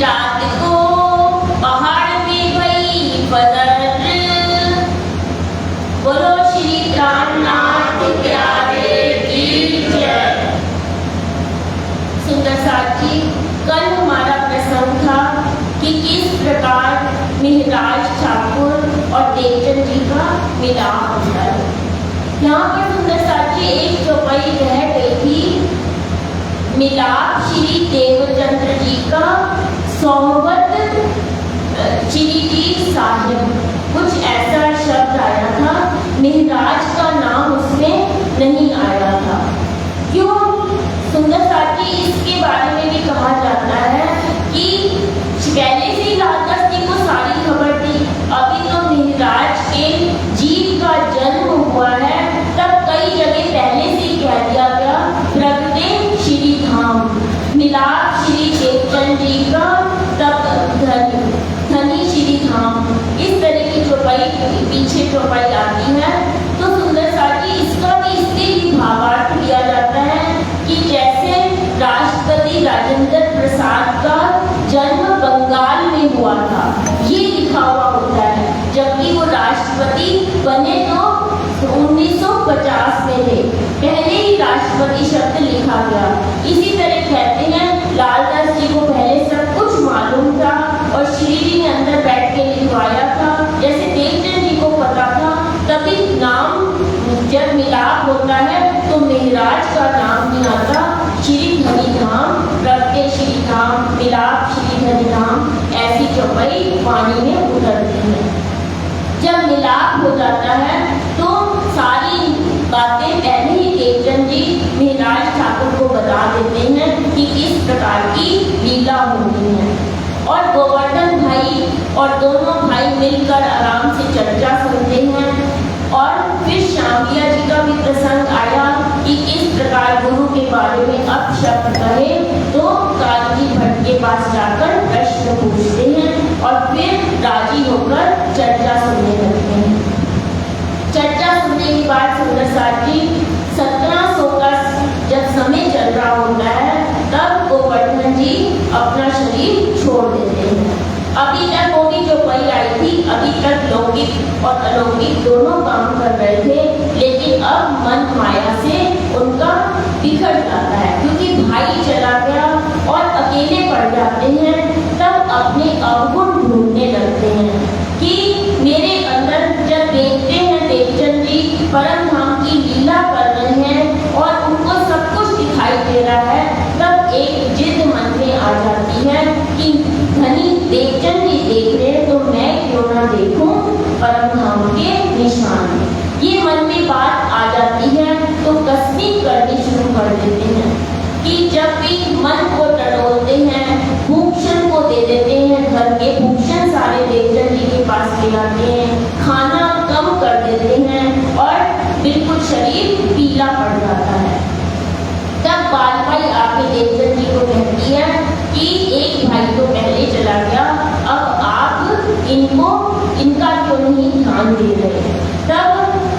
रात को पहाड़ पे भई फजर, बोलो श्री प्राणनाथ प्यारे की जय। सुंदर साथ जी, कल हमारा प्रसंग था कि किस प्रकार मेहराज ठाकुर और देवचंद जी का मिलाप होता है। यहाँ पर सुंदर साथ जी एक चौपाई रह गई थी, मिलाप श्री देवचंद्र जी का सोहबत श्री जी साहिब, कुछ ऐसा शब्द आया था। मेहराज का नाम उसमें नहीं आया था। क्यों सुंदर साथ जी, इसके बारे में भी कहा जाता है कि पहले से ही राधादास जी को सारी खबर थी। अभी तो मेहराज के जीव का जन्म हुआ है, तब कई जगह पहले से ही कह दिया गया प्रगटे श्री धाम, मिलाप श्री देवचंद जी का तब धनी श्री धाम। इस तरह की चौपाई पीछे चौपाई आती है। तो सुंदर साथ जी, इसका भी इससे ही भावार्थ लिया जाता है कि जैसे राष्ट्रपति राजेंद्र प्रसाद का जन्म बंगाल में हुआ था, ये लिखा हुआ होता है, जबकि वो राष्ट्रपति बने तो 1950 में थे, पहले ही राष्ट्रपति शब्द लिखा गया। इसी तरह कहते हैं लालदास जी को पहले सब कुछ मालूम था और श्री जी ने अंदर बैठ के लिखवाया था। जैसे देवचंद जी को पता था, तभी नाम जब मिलाप होता है तो मेहराज का नाम नहीं आता, श्री धनी धाम, प्रगटे श्री धाम, मिलाप श्री धनी धाम, ऐसी चौपाई वाणी में उतरती है। जब मिलाप हो जाता है तो सारी बातें पहले ही देवचंद जी मेहराज ठाकुर को बता देते हैं कि किस प्रकार की लीला होती है। और गोवर्धन भाई और दोनों भाई मिलकर आराम से चर्चा सुनते हैं। और फिर शामिया जी का भी प्रसंग आया कि किस प्रकार गुरु के बारे में अपशब्द कहे, तो काजी भट्ट के पास जाकर प्रश्न पूछते हैं और फिर राजी होकर चर्चा सुनने लगते हैं। चर्चा सुनने के बाद सुंदर साथ जी 1700 का जब समय चल रहा होता है, तब गोवर्धन जी अपना शरीर छोड़ देते हैं। अभी तक वो भी जो पई आई थी, अभी तक लौकिक और अलौकिक दोनों काम कर रहे थे, लेकिन अब मन माया से उनका बिखर जाता है, क्योंकि भाई चला गया और अकेले पड़ जाते हैं। तब अपने अवगुण ढूंढने लगते हैं कि मेरे अंदर जब देखते हैं देवचंद जी परम धाम की लीला कर रहे हैं और उनको सब कुछ दिखाई दे रहा है, तब एक जिद मन में आ जाती है कि धनी देवचंद जी देख रहे हैं तो मैं क्यों ना देखूं परम धाम के निशान। ये मन में बात आ जाती है तो कसनी करनी शुरू कर देते हैं कि जब भी मन को टटोलते हैं, भूषण को दे देते हैं, घर के भूषण सारे देवचंद जी के पास ले आते हैं, खाना कम कर देते हैं और बिल्कुल शरीर पीला पड़ जाता है। तब बालबाई आके देवचंद जी को कहती है कि एक भाई तो पहले चला गया, अब आप इनका क्यों नहीं ध्यान दे रहे। तब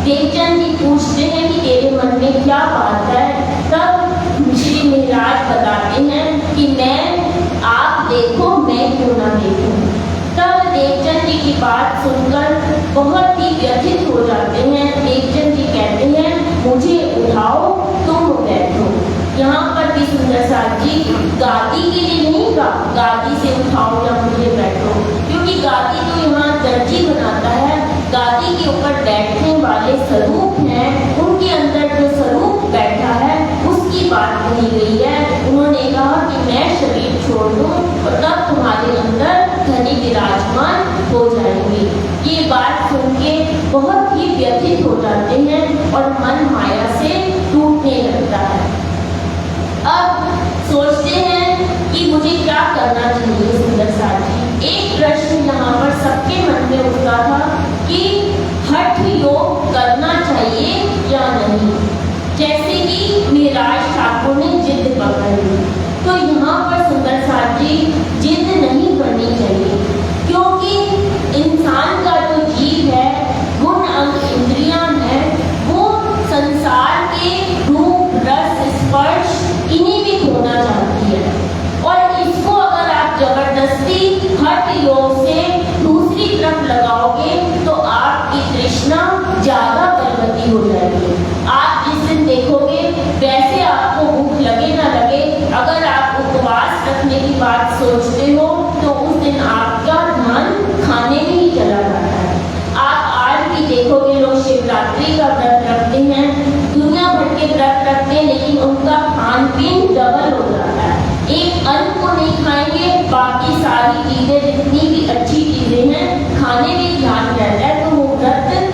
देवचंद जी पूछते हैं कि तेरे मन में क्या बात है। तब श्री मेहराज बताते हैं कि मैं आप देखो, मैं क्यों ना देखूं। तब देवचंद जी की बात सुनकर बहुत ही व्यथित हो जाते हैं। देवचंद जी कहते हैं मुझे उठाओ, तुम बैठो। यहाँ पर भी सुंदर साथ जी गादी के लिए नहीं कहा गादी से उठाओ या मुझे बैठो, क्योंकि गादी तो यहाँ दर्जी बनाता है। गादी के ऊपर बैठने वाले स्वरूप हैं, उनके अंदर जो स्वरूप बैठा है उसकी बात कही गई है। उन्होंने कहा कि मैं शरीर छोड़ दूं और तब तुम्हारे अंदर धनी विराजमान हो जाएंगे। ये बात सुन के बहुत ही व्यथित हो जाते हैं और मन माया से टूटने लगता है। अब सोचते हैं कि मुझे क्या करना चाहिए। सुंदर साथ जी, एक प्रश्न यहाँ पर सबके मन में उठता था कि हठ योग करना चाहिए या नहीं। जैसे कि मेहराज ठाकुर ने जिद पकड़ ली, तो यहाँ पर सुंदर साथ जी जिद नहीं करनी चाहिए, क्योंकि इंसान का जो जीव है, गुण अंग इंद्रियां हैं, वो संसार के रूप रस स्पर्श इन्हीं भी खोना चाहती है। और इसको अगर आप जबरदस्ती भट्ट योग से दूसरी तरफ लगाओगे तो आपकी तृष्णा ज्यादा बलवती हो जाएगी। आप जिस दिन देखोगे वैसे आपको भूख लगे ना लगे, अगर आप उपवास रखने की बात सोचते हो तो उस दिन आपका ध्यान खाने में ही चला जाता है। आप आज भी देखोगे लोग शिवरात्रि का व्रत रखते हैं, दुनिया भर के व्रत रखते हैं, लेकिन उनका खान पीन डबल हो जाता है। एक अन्न को नहीं खाएंगे, बाकी सारी चीजें जितनी भी अच्छी चीजें हैं खाने में ध्यान रहता है। तो वो व्रत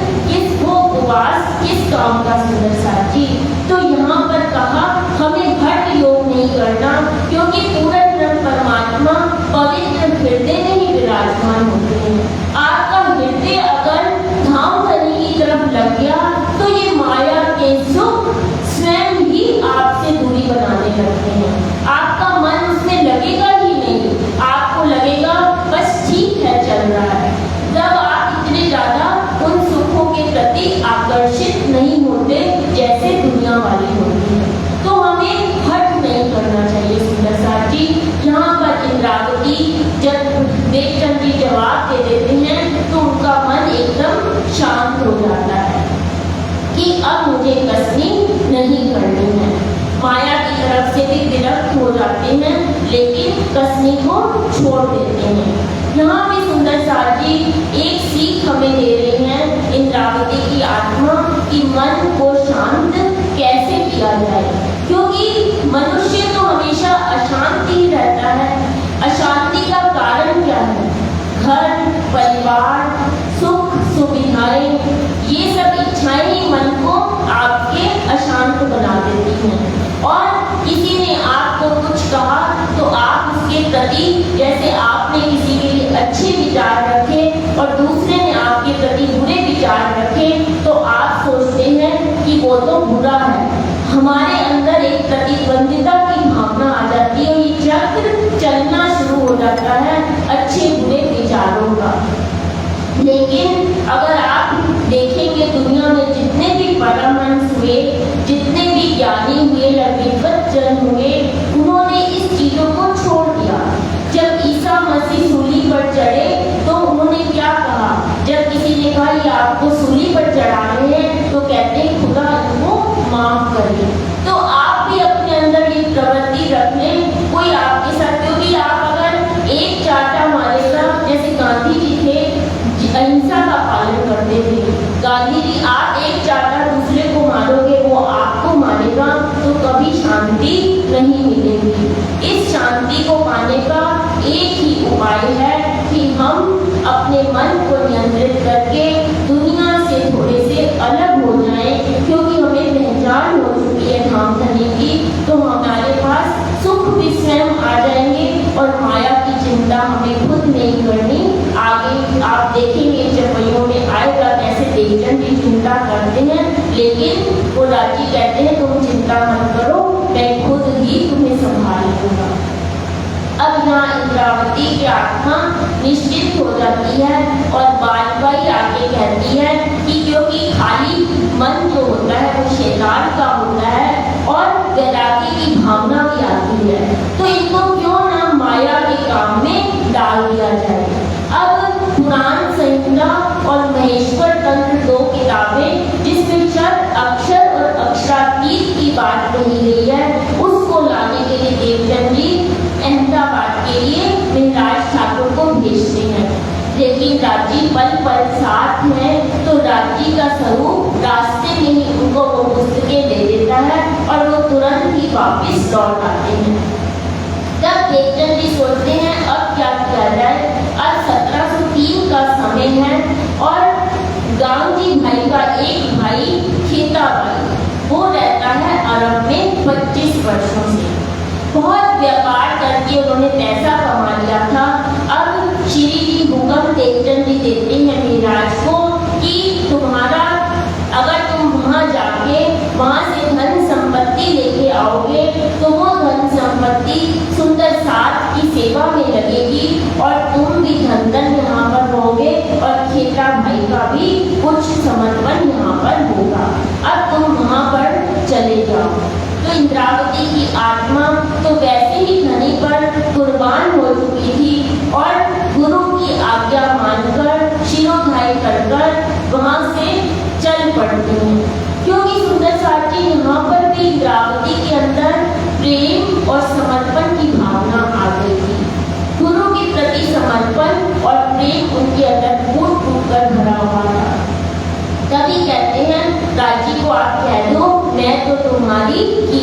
वो उपवास किस काम का सुंदर साथ जी। तो यहाँ पर कहा हमें भट्ट योग नहीं करना, क्योंकि पूर्ण ब्रह्म परमात्मा पवित्र हृदय में ही विराजमान होते हैं। आपका हृदय अगर धाम धनी की तरफ लग गया तो ये माया के सुख स्वयं ही आपसे दूरी बनाने लगते हैं। आपका मन उसमें लगेगा ही नहीं, आपको लगेगा बस ठीक है चल रहा है। जब आप इतने ज्यादा उन सुखों के प्रति आकर्षित नहीं होते जैसे दुनिया वाली होती है। तो हमें भट्ट नहीं करना चाहिए सुंदर साथ जी। यहाँ पर इंद्रावती जब देवचंद जी जवाब दे देते हैं तो उनका मन एकदम शांत हो जाता है कि अब मुझे कसनी नहीं करनी है। माया की तरफ से भी विरक्त हो जाते हैं, लेकिन कसनी को छोड़ देते हैं। यहाँ भी सुंदर साथ जी एक सीख हमें दे रहे हैं इंद्रावती की आत्मा कि मन को शांत कैसे किया जाए, क्योंकि मनुष्य तो हमेशा अशांति ही रहता है। अशांति का कारण क्या है? घर परिवार सुख सुविधाएं, ये सब इच्छाएं ही मन को आपके अशांत बना देती हैं। और किसी ने आपको कुछ कहा तो आप उसके प्रति, जैसे आपने किसी के लिए अच्छे विचार रखे और दूसरे ने आपके प्रति बुरे विचार रखे, तो आप सोचते हैं कि वो तो बुरा है। हमारे अंदर एक प्रतिद्वंदिता की भावना आ जाती है, ये चक्र चलना शुरू हो जाता है अच्छे बुरे विचारों का। लेकिन अगर आप देखेंगे दुनिया में जितने भी परमहंस हुए, जितने भी ज्ञानी हुए या विद्वत जन हुए, उन्होंने इस चीजों को छोड़ दिया। जब ईसा मसीह सूली पर चढ़े तो उन्होंने क्या कहा? जब किसी ने कहा ये आपको सूली पर चढ़ा रहे हैं तो कहते हैं खुदा इनको माफ करे। तो आप भी अपने अंदर ये प्रवृत्ति रख लें, कोई आपके साथ, क्योंकि आप अगर एक चाटा मारेगा, जैसे गांधी जी थे अहिंसा का पालन करते थे, गांधी जी आप एक चाटा दूसरे को मारोगे वो आपको मारेगा तो कभी शांति नहीं मिलेगी। इस शांति को पाने का एक ही उपाय है कि हम अपने मन को नियंत्रित करके दुनिया से थोड़े से अलग हो जाएं, क्योंकि हमें पहचान हो चुकी है धाम धनी की। तो हमारे पास सुख भी स्वयं आ जाएंगे और माया की चिंता हमें खुद नहीं करनी। आगे आप देखेंगे चपैयों में आएगा कैसे देवचंद जी चिंता करते हैं, लेकिन वो राजी कहते हैं तुम चिंता मत करो, मैं खुद ही तुम्हें संभाल लूंगा। अब यहाँ इंद्रावती की आत्मा निश्चित हो जाती है और बाई आगे कहती है कि क्योंकि खाली मन जो होता है वो शैतान का होता है और वैरागी की भावना भी आती है, तो इनको क्यों ना माया के काम में डाल दिया जाए। अब पुराण संहिता और महेश्वर तंत्र दो किताबें जिसमें शब्द अक्षर और अक्षरातीत की बात कही गई है, उसको लाने के लिए देवचंद जी अहमदाबाद के लिए महराज ठाकुर को भेजते हैं। लेकिन राजी पल पल साथ है तो राजी का स्वरूप रास्ते में ही उनको वो पुस्तकें दे देता है और वो तुरंत ही वापस लौट आते हैं। तब देवचंद जी सोचते हैं अब क्या किया जाए। अब 1703 का समय है और गांधी भाई का एक भाई खेताबाई वो रहता है अरब में 25 वर्षों से। बहुत व्यापार करके उन्होंने पैसा कमा लिया था। अब श्री जी हुक्म देवचंद जी देते हैं महाराज को कि तुम्हारा अगर तुम वहाँ जाके वहाँ से धन संपत्ति लेके आओगे तो वो धन संपत्ति सुंदर साथ की सेवा में लगेगी और तुम भी धन धन यहाँ पर रहोगे और खेता भाई का भी कुछ समर्पण यहाँ पर होगा। अब तुम वहाँ पर चले जाओ। तो इंद्रावती की आत्मा तो वैसे ही धनी पर कुर्बान हो चुकी थी और गुरु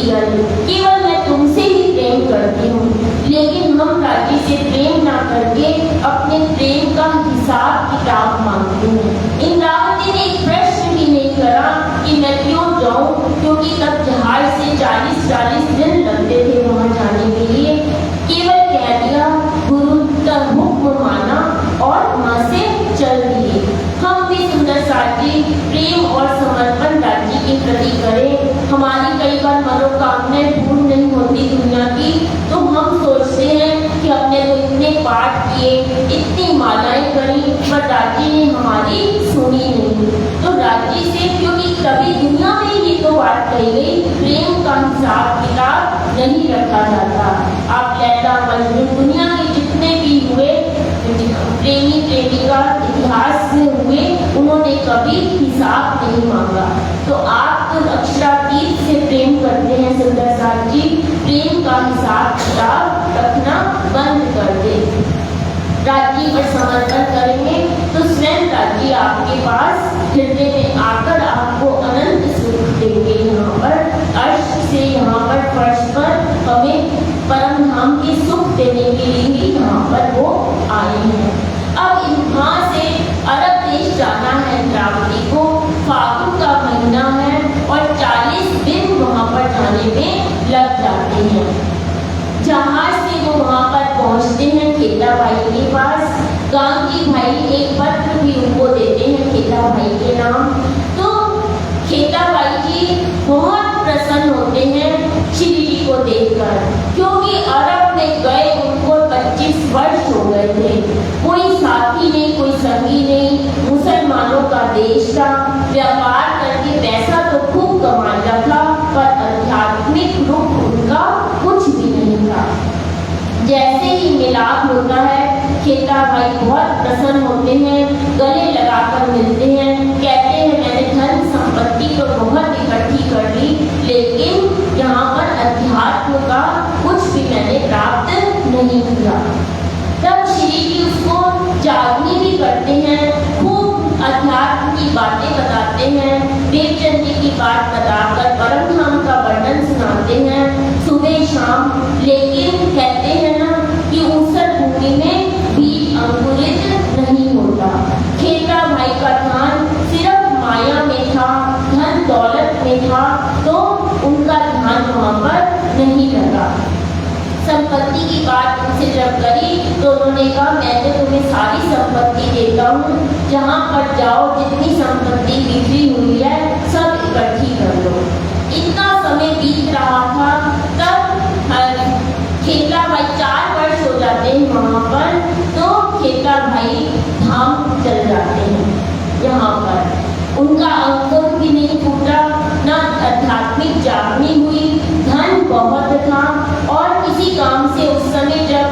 प्रियल, केवल मैं तुमसे ही प्रेम करती हूँ। लेकिन हम राज्य से प्रेम ना करके अपने प्रेम का हिसाब किताब मांगते हैं। इंद्रावती ने एक प्रश्न भी नहीं करा कि मैं क्यों जाऊँ, क्योंकि तब जहाज से 40-40 दिन लगते थे वहाँ जाने के लिए। केवल कह दिया, गुरु का हुक्म माना और वहाँ से चल दिए। हम भी सुंदर साथ जी प्रेम और समर्पण राज्य के प्रति करें। हमारी कई बार मनोकामनाएं पूर्ण नहीं होती दुनिया की, तो हम सोचते हैं कि अपने तो इतने पाठ किए, इतनी मालाएं करी, पर राज्य ने हमारी सुनी नहीं। तो राज्य से, क्योंकि कभी दुनिया में ये तो बात कही गई, प्रेम का हिसाब किताब नहीं रखा जाता। आप लैला मजनू दुनिया के जितने भी हुए प्रेमी प्रेमिका इतिहास में हुए, उन्होंने कभी हिसाब नहीं मांगा। तो आप तो अक्षरातीत से प्रेम करते हैं सुंदर साथ जी, प्रेम का हिसाब किताब रखना बंद कर दे। राज्य पर समर्पण करेंगे तो स्वयं राज्य आपके पास हृदय में आकर आपको अनंत सुख देंगे। यहाँ पर अर्श से यहाँ पर फर्श पर हमें परम धाम के सुख देने के लिए ही यहाँ पर वो आए हैं। अब यहाँ से अरब देश जाना है इंद्रावती को, फागुन का महीना है और 40 दिन वहाँ पर जाने में लग जाते हैं। जहाज से वो वहाँ पर पहुँचते हैं खेता भाई के पास। गांधी भाई एक पत्र भी उनको देते हैं खेता भाई के नाम। तो खेता भाई जी बहुत प्रसन्न होते हैं श्री जी को देखकर, क्योंकि अरब में गए उनको 25 वर्ष हो गए थे। कोई साथी नहीं, कोई संगी नहीं, मुसलमानों का देश था। व्यापार करके पैसा तो खूब कमा रखा, पर आध्यात्मिक रूप उनका कुछ भी नहीं था। जैसे ही मिलाप होता है, खेता भाई बहुत प्रसन्न होते हैं, गले लगाकर मिलते हैं, कहते हैं मैंने धन संपत्ति तो बहुत इकट्ठी कर ली, लेकिन यहाँ पर अध्यात्म का कुछ भी मैंने प्राप्त नहीं किया। तब श्री जी उसको जागनी भी करते हैं, खूब अध्यात्म की बातें बताते हैं, देवचंद जी की बात बताकर परम धाम का वर्णन सुनाते हैं सुबह शाम। लेकिन कहते हैं ना कि ऊसर भूमि में बीज अंकुरित नहीं होता। खेता भाई का ध्यान सिर्फ माया में था, धन दौलत में था, तो उनका ध्यान वहाँ पर नहीं लगा। संपत्ति की बात उनसे जब करी तो उन्होंने कहा मैं तो तुम्हें सारी संपत्ति देता हूँ, जहाँ पर जाओ जितनी संपत्ति बिखरी हुई है सब इकट्ठी कर लो। इतना समय बीत रहा था, तब खेता भाई 4 वर्ष हो जाते हैं वहाँ पर, तो खेता भाई धाम चल जाते हैं। यहाँ पर उनका अंकुर भी नहीं फूटा, ना आध्यात्मिक जागनी हुई, धन बहुत था, और किसी काम से उस समय जब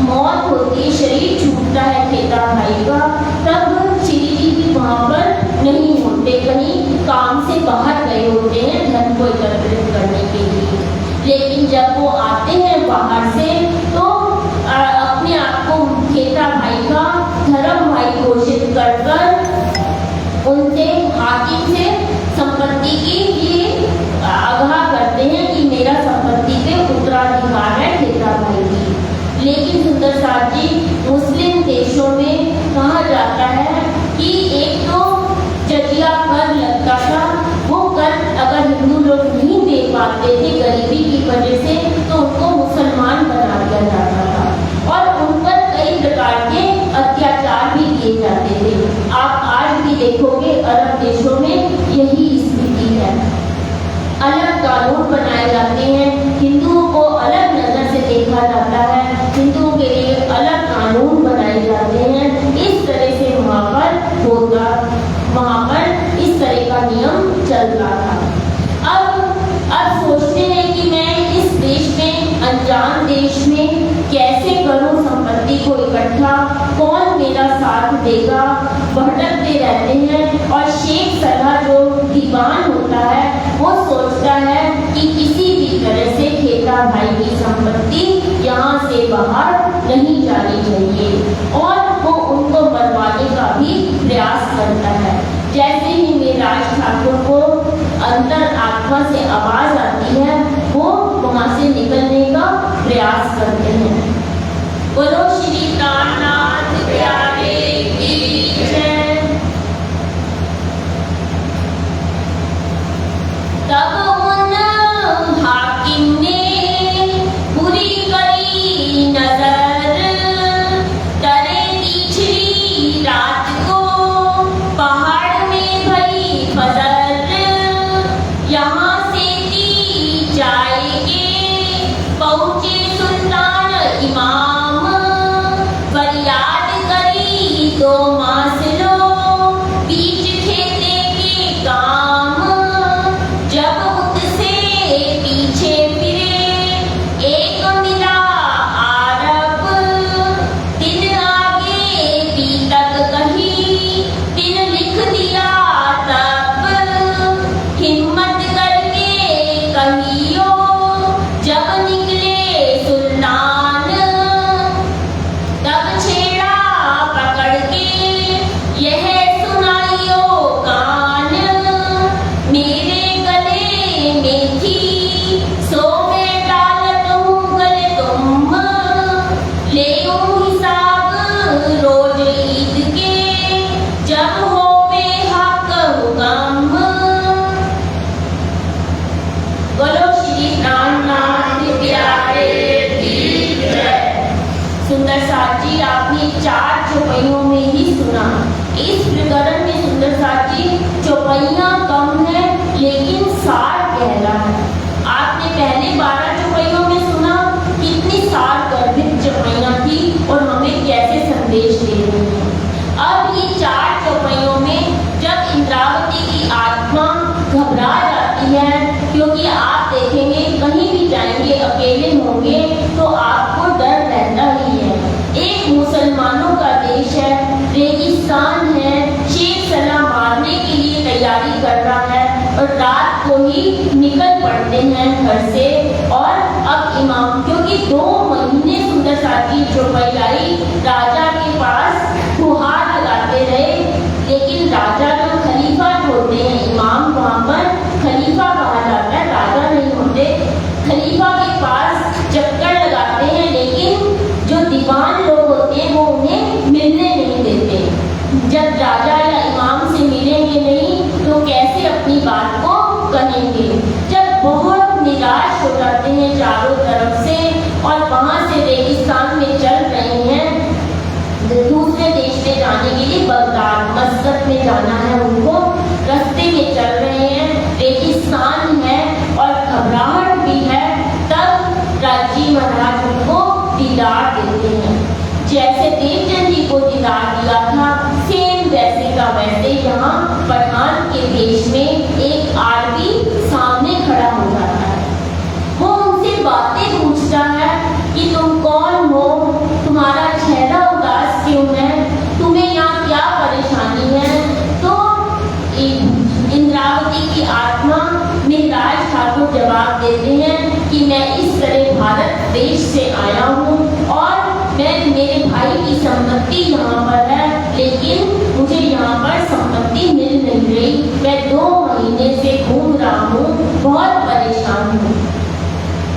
मौत होती, शरीर छूटता है खेता भाई का, तब श्री जी भी वहाँ पर नहीं होते, कहीं काम से बाहर गए होते हैं धन को एकत्रित करने के लिए। लेकिन जब वो आते हैं बाहर से, तो अपने आप को खेता भाई का धर्म भाई घोषित कर उनसे हाकिम से संपत्ति की ये आगाह करते हैं कि मेरा संपत्ति पे उत्तराधिकार है खेता भाई की। लेकिन सुंदर साथ जी, मुस्लिम देशों में कहा जाता है कि एक तो जजिया कर लगता था, वो कर अगर हिंदू लोग नहीं दे पाते थे गरीबी की वजह से, तो उनको मुसलमान बना दिया जाता था और उन पर कई प्रकार के अत्याचार भी किए जाते थे। आप आज भी देखोगे अरब देशों में यही स्थिति है। अलग कानून बनाए जाते हैं, हिंदुओं को अलग नजर से देखा जाता है, हिंदुओं के लिए अलग कानून बनाए जाते हैं। इस तरह से वहाँ पर होगा, वहाँ पर इस तरह का नियम चल रहा था। अब सोचते हैं कि मैं इस देश में, अनजान देश में कैसे करूं संपत्ति को इकट्ठा, कौन मेरा साथ देगा, भटकते रहते हैं। और शेख सलाह जो दीवान होता है, वो सोचता है कि किसी भी तरह से खेता भाई की संपत्ति यहाँ से बाहर नहीं जानी चाहिए, और वो उनको मरवाने का भी प्रयास करता है। जैसे ही मेराज ठाकुर को अंदर आत्मा से आवाज आती है वहां से निकलने का प्रयास करते हैं। बोलो श्री प्राणनाथ प्यारे की जय। तब उन हाकिम ने बुरी करी नजर, डरे तीसरी रात को पहाड़ में भई फजर, यहाँ से दी जाएंगे पहुंचे सुल्तान इमाम, फरियाद करी दो मास लो बीच खेते के काम, जब उससे पीछे फिरे एक मिला आरब, दिन आगे बीतक कही दिन लिख दिया तब, हिम्मत करके कहियो जब निकले सुल्तान, तब छेड़ा पकड़ के यह सुनाइयो कान, मेरे गले में थी सो मैं डालत हूँ गले तुम, ले हिसाब रोज ईद के जब हो बेहक हुक्म। बोलो श्री प्राणनाथ प्यारे की जय। सुंदर साथ जी, आपने 4 चौपाइयों में ही सुना। इस प्रकरण में सुंदर साथ जी चौपाइयां कम है लेकिन सार गहरा है। आपने पहले 12 चौपाइयों में सुना कितनी सार गर्भित चौपाइयां थी और हमें कैसे संदेश दे रही हैं। अब ये 4 चौपाइयों में जब इंद्रावती की आत्मा घबरा जाती है, क्योंकि आप देखेंगे कहीं भी जाएंगे अकेले होंगे तो आपको डर रहता ही है। एक मुसलमानों का देश है, रेगिस्तान है, शेर सलाह मारने के लिए तैयारी कर रहा है और रात को ही निकल पड़ते हैं घर से। और अब इमाम क्योंकि 2 महीने सुंदर साथी चौपाई आई, राजा के पास गुहार लगाते रहे, लेकिन राजा जो खलीफा होते हैं, इमाम वहां पर खलीफा कहा जाता है, राजा नहीं होते, खलीफा के पास चक्कर लगाते हैं, लेकिन जो दीवान लोग होते हैं वो उन्हें मिलने नहीं देते। जब राजा या इमाम से मिलेंगे नहीं तो कैसे अपनी बात को कहेंगे। जब बहुत निराश हो जाते हैं चारों तरफ से और वहां से रेगिस्तान में चल रहे हैं, दूसरे देश में जाने के लिए बगदाद मस्कत में जाना है उनको, रास्ते में चल रहे हैं, रेगिस्तान है और घबराहट भी है, तब राजी महाराज उनको दीदार देते हैं। जैसे देवचंद जी को दीदार दिया था सेम वैसे का वैसे यहाँ पठान के देश में एक आदमी सामने खड़ा हो जाता है। वो उनसे बातें पूछता है कि तुम कौन हो, तुम्हारा चेहरा उदास क्यों है, तुम्हें यहाँ क्या परेशानी है। तो इंद्रावती की आत्मा मेहराज ठाकुर जवाब देते हैं कि मैं इस तरह भारत देश से आया हूँ और मेरे भाई की संपत्ति यहाँ पर है, लेकिन मुझे यहाँ पर संपत्ति मिल नहीं रही, मैं 2 महीने से घूम रहा हूँ, बहुत परेशान हूँ।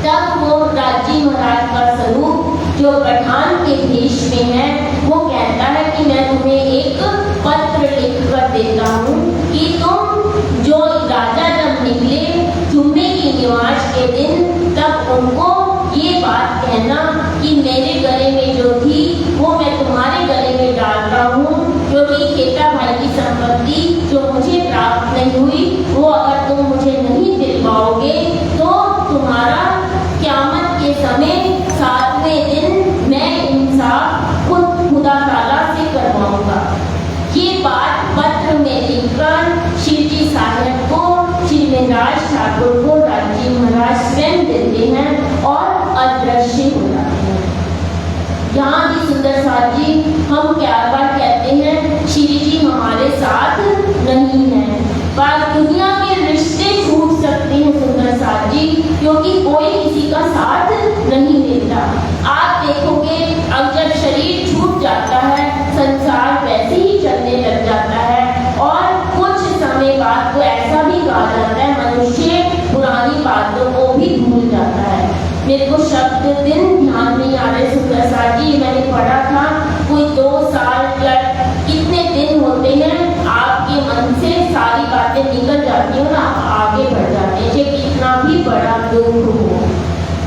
तब वो राजी महाराज का स्वरूप जो पठान के देश में है वो कहता है कि मैं तुम्हें एक पत्र लिख कर देता हूँ कि तुम जो राजा जब निकले जुम्मे की नमाज के दिन तब उनको ये बात कहना कि मेरे गले में जो थी वो मैं तुम्हारे गले में डाल रहा हूँ, क्योंकि खेता भाई की संपत्ति जो मुझे प्राप्त नहीं हुई वो अगर तुम मुझे नहीं दिलवाओगे तो तुम्हारा क़यामत के समय 7वें दिन मैं इंसाफ खुद खुदा ताला से करवाऊंगा। ये बात पत्र में लिखकर श्री जी साहब को, श्री मेहराज ठाकुर को राजी महाराज स्वयं देते हैं और अदृश्य हो जाते हैं। यहाँ भी सुंदर साथ जी हम क्या बार कहते हैं श्री जी हमारे साथ नहीं है, पर दुनिया के रिश्ते छूट सकते हैं सुंदर साथ जी, क्योंकि कोई किसी का साथ नहीं देता। आप देखोगे अब जब शरीर छूट जाता है संसार वैसे ही चलने लग जाता है और कुछ समय बाद तो ऐसा भी कहा जाता है मनुष्य पुरानी बातों को भी भूल जाता है। कोई 2 साल या कितने दिन होते हैं, आपके मन से सारी बातें निकल जाती हैं और आप आगे बढ़ जाते हैं, चाहे कितना भी बड़ा दुख हो।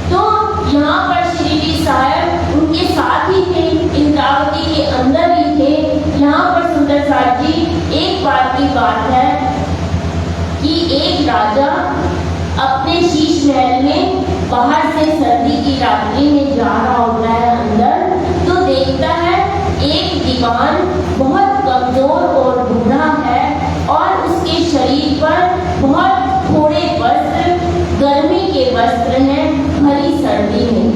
तो यहाँ पर श्री जी साहब उनके साथ ही थे, इंद्रावती के अंदर ही थे। यहाँ पर सुंदर साथ जी एक बार की बात है कि एक राजा अपने शीश महल में बाहर से सर्दी की रात्रि में जा रहा होता है अंदर, तो देखता है एक दीवान बहुत कमजोर और बूढ़ा है और उसके शरीर पर बहुत थोड़े वस्त्र, गर्मी के वस्त्र हैं भरी सर्दी में।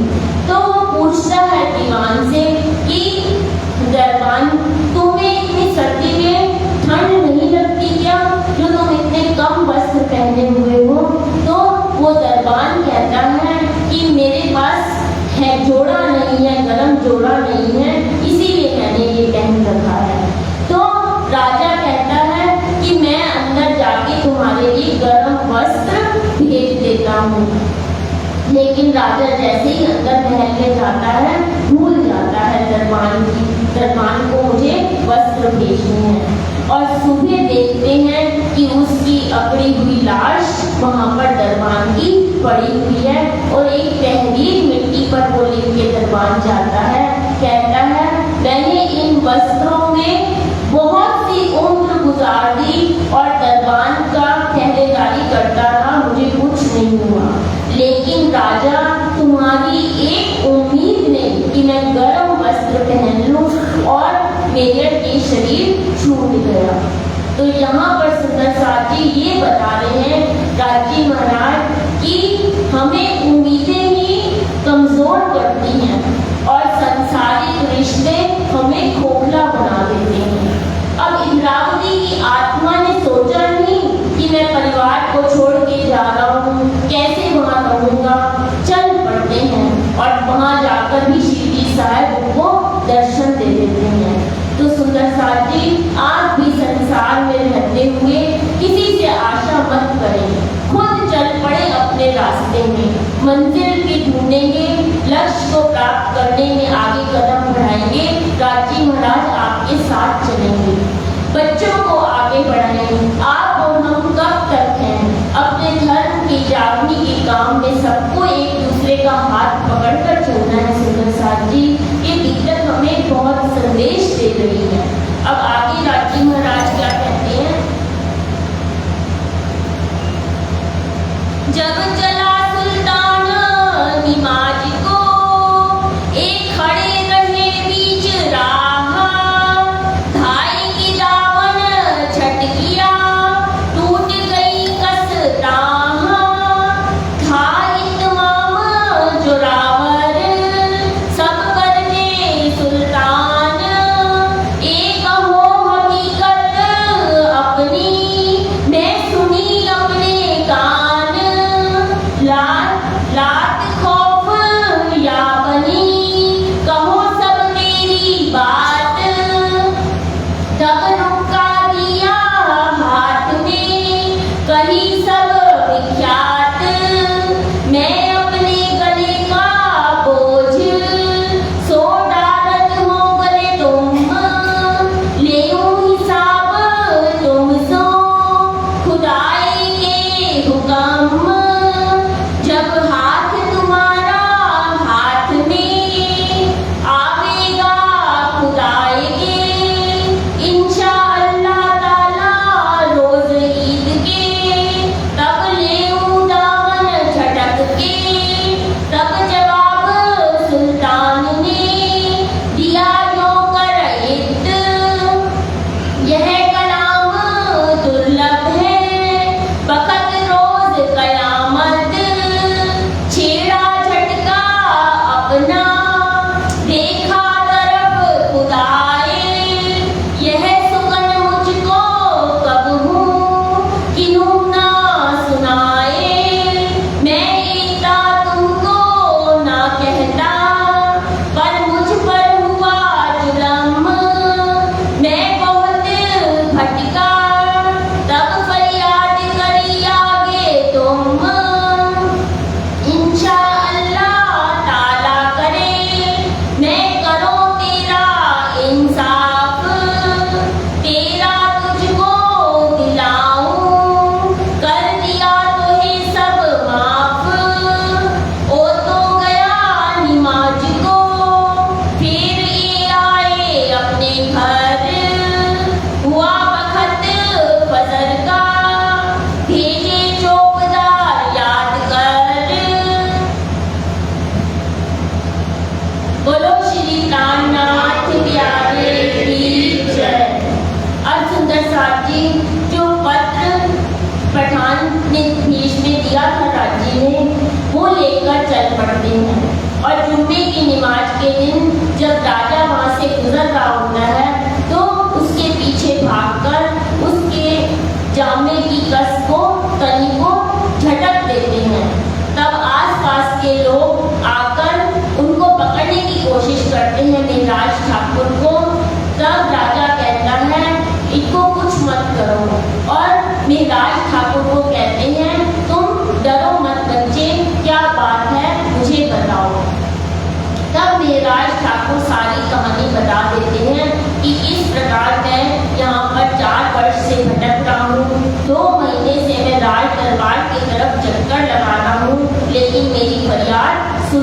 तो वो पूछता है दीवान से कि दरबान, तुम्हें इतनी सर्दी में ठंड नहीं लगती क्या, जो तुम इतने कम वस्त्र पहने हुए हो? तो वो दरबान कहता है कि मेरे पास है जोड़ा नहीं है, गर्म जोड़ा नहीं है, इसीलिए मैंने ये पहन रखा है। तो राजा कहता है कि मैं अंदर जाके तुम्हारे लिए गर्म वस्त्र भेज देता हूँ। लेकिन राजा जैसे ही अंदर महल में जाता है, भूल जाता है दरबान को मुझे वस्त्र भेजने हैं। और सुबह देखते हैं कि उसकी अकड़ी हुई लाश वहाँ पर दरबान की पड़ी हुई है और एक तहरीर मिट्टी पर वो लिख के दरबान जाता है, कहता है मैंने इन वस्त्रों में बहुत सी उम्र गुजार दी और दरबान का पहरेदारी करता रहा, मुझे कुछ नहीं हुआ। लेकिन राजा, तुम्हारी एक उम्मीद ने कि मैं गर्म वस्त्र पहन लूं और मेरा ये शरीर छूट गया। तो यहाँ पर सुंदर साथ जी ये बता रहे हैं राजी महाराज कि हमें उम्मीदें ही कमजोर करती हैं और संसारिक रिश्ते हमें खोखला बना देते हैं। अब इंद्रावती की आत्मा ने सोचा नहीं कि मैं परिवार को छोड़ के जा रहा हूँ, कैसे वहाँ रहूँगा, चल पड़ते हैं और वहाँ जाकर भी श्री जी साहब उनको दर्शन दे देते हैं। तो सुंदर साथ जी, आप भी संसार में रहते हुए किसी से आशा मत करें, खुद चल पड़े अपने रास्ते में, मंजिल की ढूंढेंगे, लक्ष्य को प्राप्त करने में आगे कदम बढ़ाएंगे, राजी महाराज आपके साथ चलेंगे। बच्चों को आगे बढ़ाएं। आप और हम कब तक हैं अपने धर्म की जागनी के काम में सबको एक दूसरे का हाथ पकड़कर चलना है। सुंदर साथ जी ये गीतक हमें बहुत संदेश दे रही है। अब आगे राजी महाराज क्या कहते हैं, जब चला सुल्तान निमाज को एक खड़े रहे बीच राह,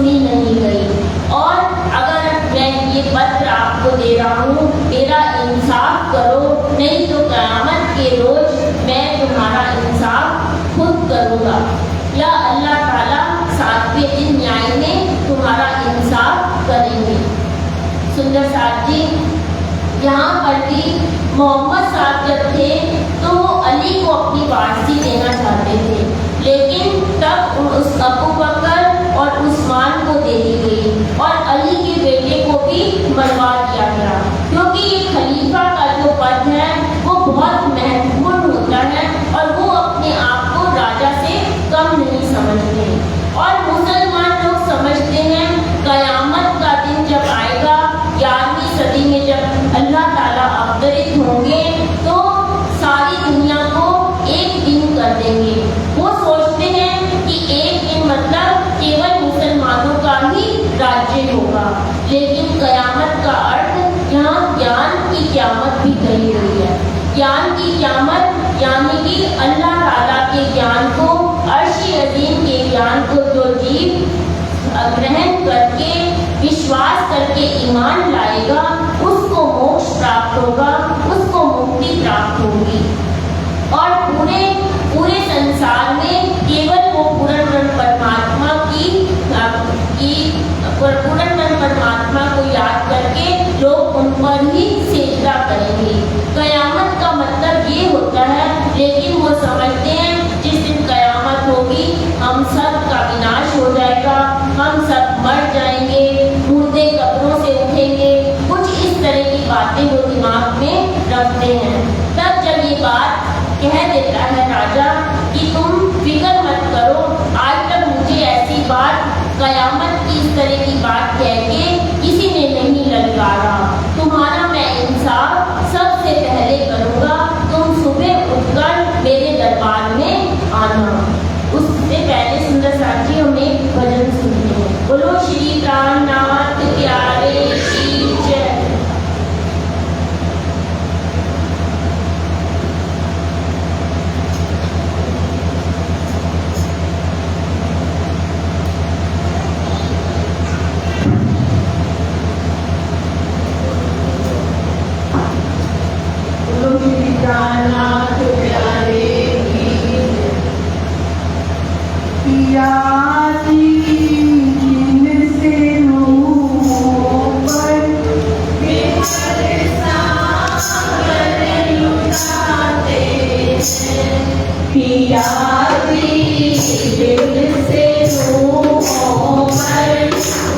सुनी नहीं गई। और अगर मैं ये पत्र आपको दे रहा हूँ, मेरा इंसाफ करो, नहीं तो क़यामत के रोज मैं तुम्हारा इंसाफ खुद करूँगा। या अल्लाह ताला 7वें दिन न्याय में तुम्हारा इंसाफ करेंगे। सुंदर साहब जी, यहाँ पर भी मोहम्मद साहब जब थे तो वो अली को अपनी वारसी देना चाहते थे, लेकिन तब उस अबू बकर और उस्मान को दे दी गई और अली के बेटे को भी मरवा दिया गया, क्योंकि ये खलीफा का जो पद है वो बहुत महत्वपूर्ण होता है और वो अपने आप को राजा से कम नहीं समझते। और मुसलमान लोग समझते हैं क़यामत का दिन जब आएगा, 11वीं सदी में जब अल्लाह ताला अवतरित होंगे तो सारी दुनिया को एक दिन कर देंगे। वो सोचते हैं कि एक दिन मतलब केवल मुसलमानों का ही राज्य होगा, लेकिन क़यामत का अर्थ यहाँ ज्ञान की क़यामत भी कही हुई है। ज्ञान की क़यामत यानी कि अल्लाह ताला के ज्ञान को, अर्श अज़ीम के ज्ञान को जो जीव ग्रहण करके, विश्वास करके ईमान लाएगा, उसको मोक्ष प्राप्त होगा, उसको मुक्ति प्राप्त होगी। और पूरे संसार में केवल वो पूर्ण परमात्मा परमात्मा को याद करके लोग उन पर ही सेजदा करेंगे। क़यामत का मतलब ये होता है, लेकिन वो समझते हैं जिस दिन क़यामत होगी हम सब का विनाश हो जाएगा, हम सब मर जाएंगे, मुर्दे कब्रों से उठेंगे, कुछ इस तरह की बातें वो दिमाग में रखते हैं। तब जब ये बात कह देता है राजा कि तुम फिक्र मत करो, आज तक मुझे ऐसी बात, क़यामत की इस तरह की बात कह के किसी ने नहीं ललकारा, तुम्हारा मैं इंसाफ सबसे पहले करूँगा, तुम सुबह उठकर मेरे दरबार में आना। उससे पहले सुंदर साहब जी हम एक भजन सुनते हैं। बोलो श्री प्राणनाथ प्यारे की जय। प्राणनाथ प्यारे की पियासी जिनसे मुँह पर बिहार सागर लुटाते हैं, पियासी जिनसे मुँह पर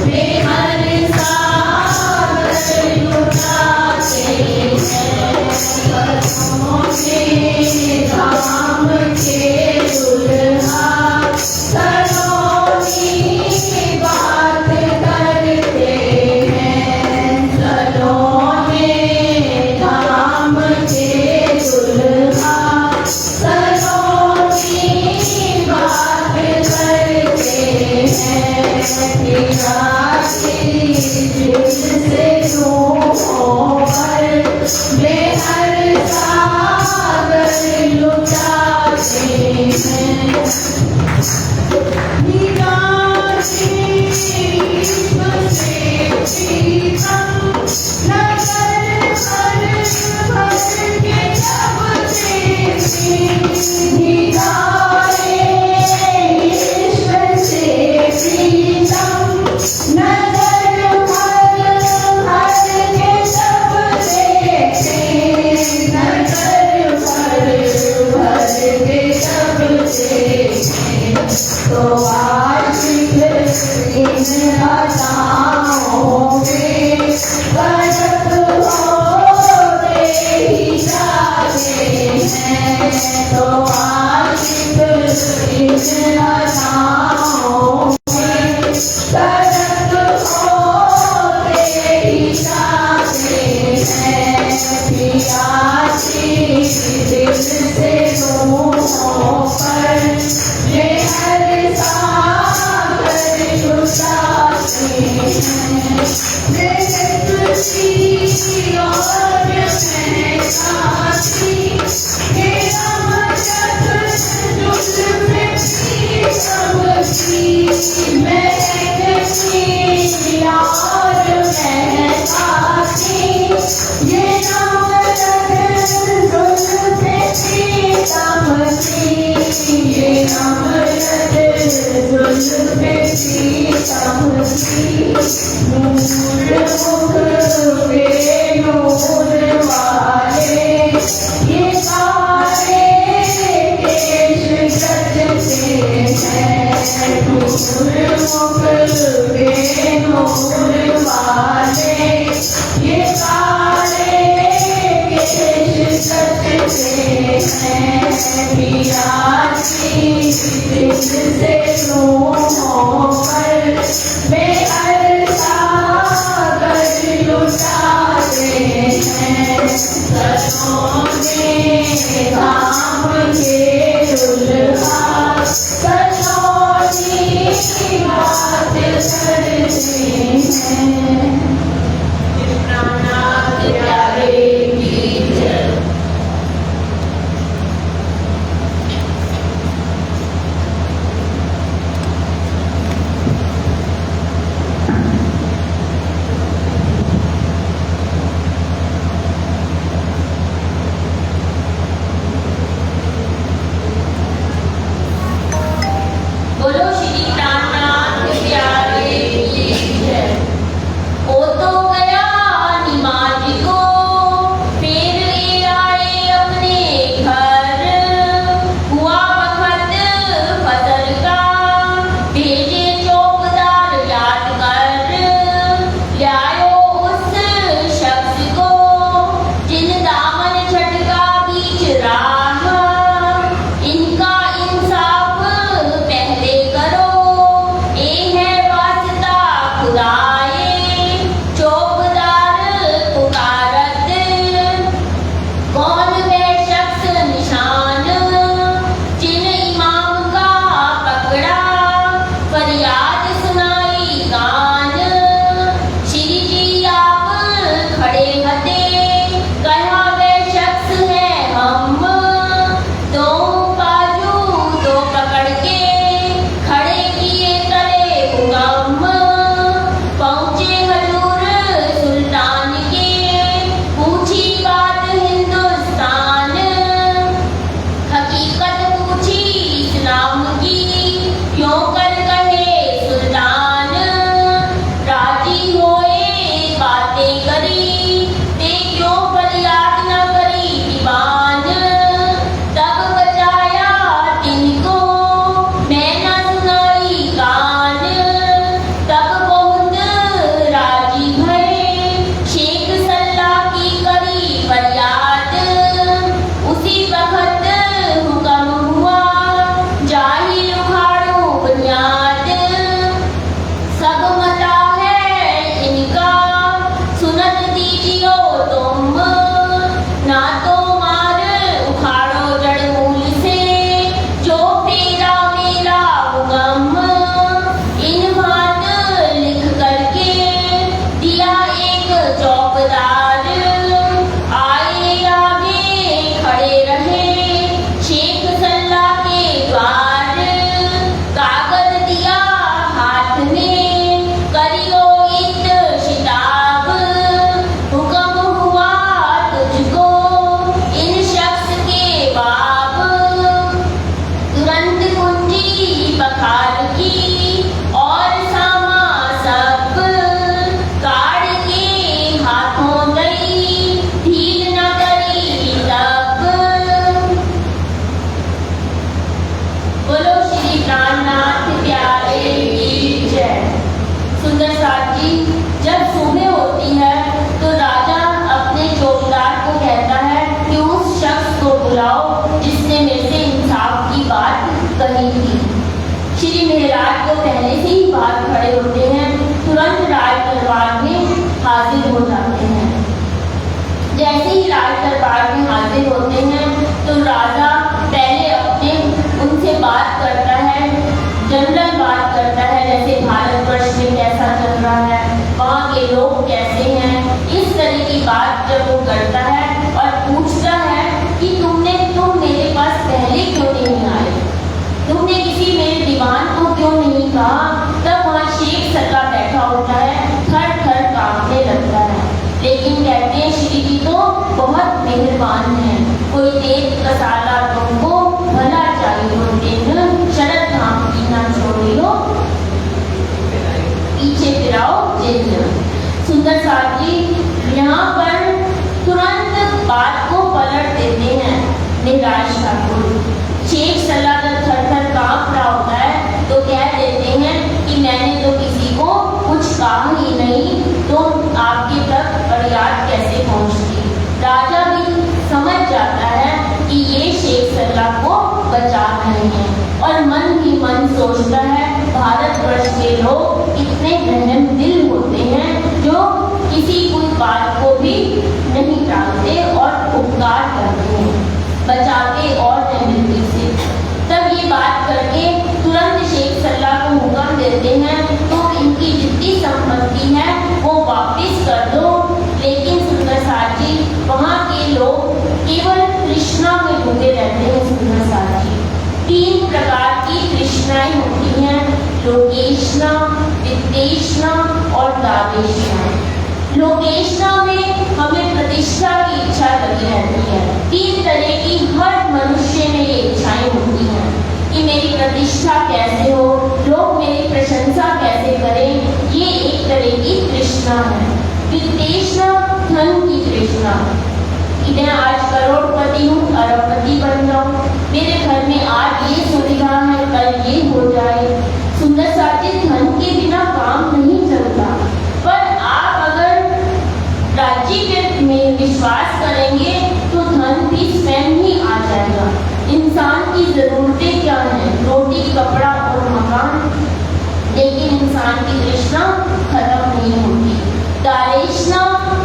बिहार सागर लुटाते हैं। धाम के दुल्हा सलोनी बात करते हैं, सलोनी धाम के दुल्हा सलोनी बात करते हैं। पियासी जिनसे मुँह पर बेहर सागर लुटाते हैं। निराशी विश्व से प्रीतम नगर भर के जब से निरारे विश्व से प्रीतम नगर भर के जब से नगर भर के जब से तो आज इन अदाओं में गजब होते ही जाते हैं, तो आज इन अदाओं में गजब होते ही जाते हैं। पियासी दिल से मुँह पर बेहर सागर लुटाते हैं। तुलसी और मैं काशी मेरा मजब जुल्फ़ भी सब जल्दी जियो तुम, ना तो मार उखाड़ो जड़ मूल से, जो फेरा मेरा गम इन बात लिख करके दिया एक चौकीदार, आए आगे खड़े रहे शेख सल्ला के द्वार, कागज दिया हाथ में करियो शिताब, हुक्म हुआ तुझको इन शख्स के बाप, तुरंत कुंजी बखार की और सामा सब, काढ़ के हाथों गई ढील न करी तब। बोलो श्री प्राणनाथ प्यारे की जय। सुंदर साथ जी, जब सुबह होती है तो राजा अपने चौकीदार को कहता है कि उस शख्स को बुलाओ जिसने मेरे से इंसाफ की बात कही थी। श्री महाराज को पहले से ही बाहर खड़े होते हैं, तुरंत राज दरबार में हाजिर हो जाते हैं। जैसे ही राज दरबार में हाजिर होते हैं तो राजा पहले अपने उनसे बात करता है, जनरल बात करता है, जैसे भारतवर्ष में कैसा चल रहा है, वहाँ के लोग कैसे हैं, इस तरह की बात जब वो करता है और पूछता है कि तुम मेरे पास पहले क्यों नहीं आए, तुमने किसी मेरे दीवान को क्यों नहीं कहा, तब वहाँ शेख सल्ला बैठा होता है, थर थर कांपने लगता है, लेकिन कहते हैं श्री जी तो बहुत मेहरबान हैं, कोई देख कसाला तुमको भला चाहिए दिन, शरद धाम की ना छोड़ियो पीछे फिराओ जिन्न। सुंदर साथ जी यहाँ पर तुरंत बात को पलट देते हैं महाराज ठाकुर। शेख सल्ला जब थर थर कांप रहा होता है तो कह देते हैं कि मैंने तो किसी को कुछ कहा ही नहीं, तो आपके तक फरियाद कैसे पहुंचती। राजा भी समझ जाता है कि ये शेख सल्ला को बचा रहे हैं और मन ही मन सोचता है भारतवर्ष के लोग कितने रहम दिल होते हैं जो किसी कोई बात को भी नहीं टालते और उपकार करते हैं, बचाते और मृत्यु से। तब ये बात करके तुरंत शेख सल्ला को हुक्म देते हैं तो इनकी जितनी संपत्ति है वो वापस कर दो। लेकिन सुंदर साथ जी वहाँ के लोग केवल कृष्णा में डूबे रहते हैं। सुंदर साथ जी 3 प्रकार की कृष्णाएं होती हैं, लोकेशना, वित्तेशना और दावेशना। लोकेशना में हमें प्रतिष्ठा की इच्छा लगी रहती है। 3 तरह की हर मनुष्य में ये इच्छाएं होती हैं कि मेरी प्रतिष्ठा कैसे हो, लोग मेरी प्रशंसा कैसे करें, ये एक तरह की तृष्णा है। वित्तेशना धन की तृष्णा, मैं आज करोड़पति हूँ, अरबपति बन जाऊँ, मेरे घर में आज ये सुविधा है, कल ये हो जाए। सुंदर साथी धन के बिना काम नहीं चलता, पर आप अगर राज्य में विश्वास करेंगे तो धन भी स्वयं ही आ जाएगा। इंसान की जरूरतें क्या हैं? रोटी, कपड़ा और मकान, लेकिन इंसान की तृष्णा खत्म नहीं होती। दारेशना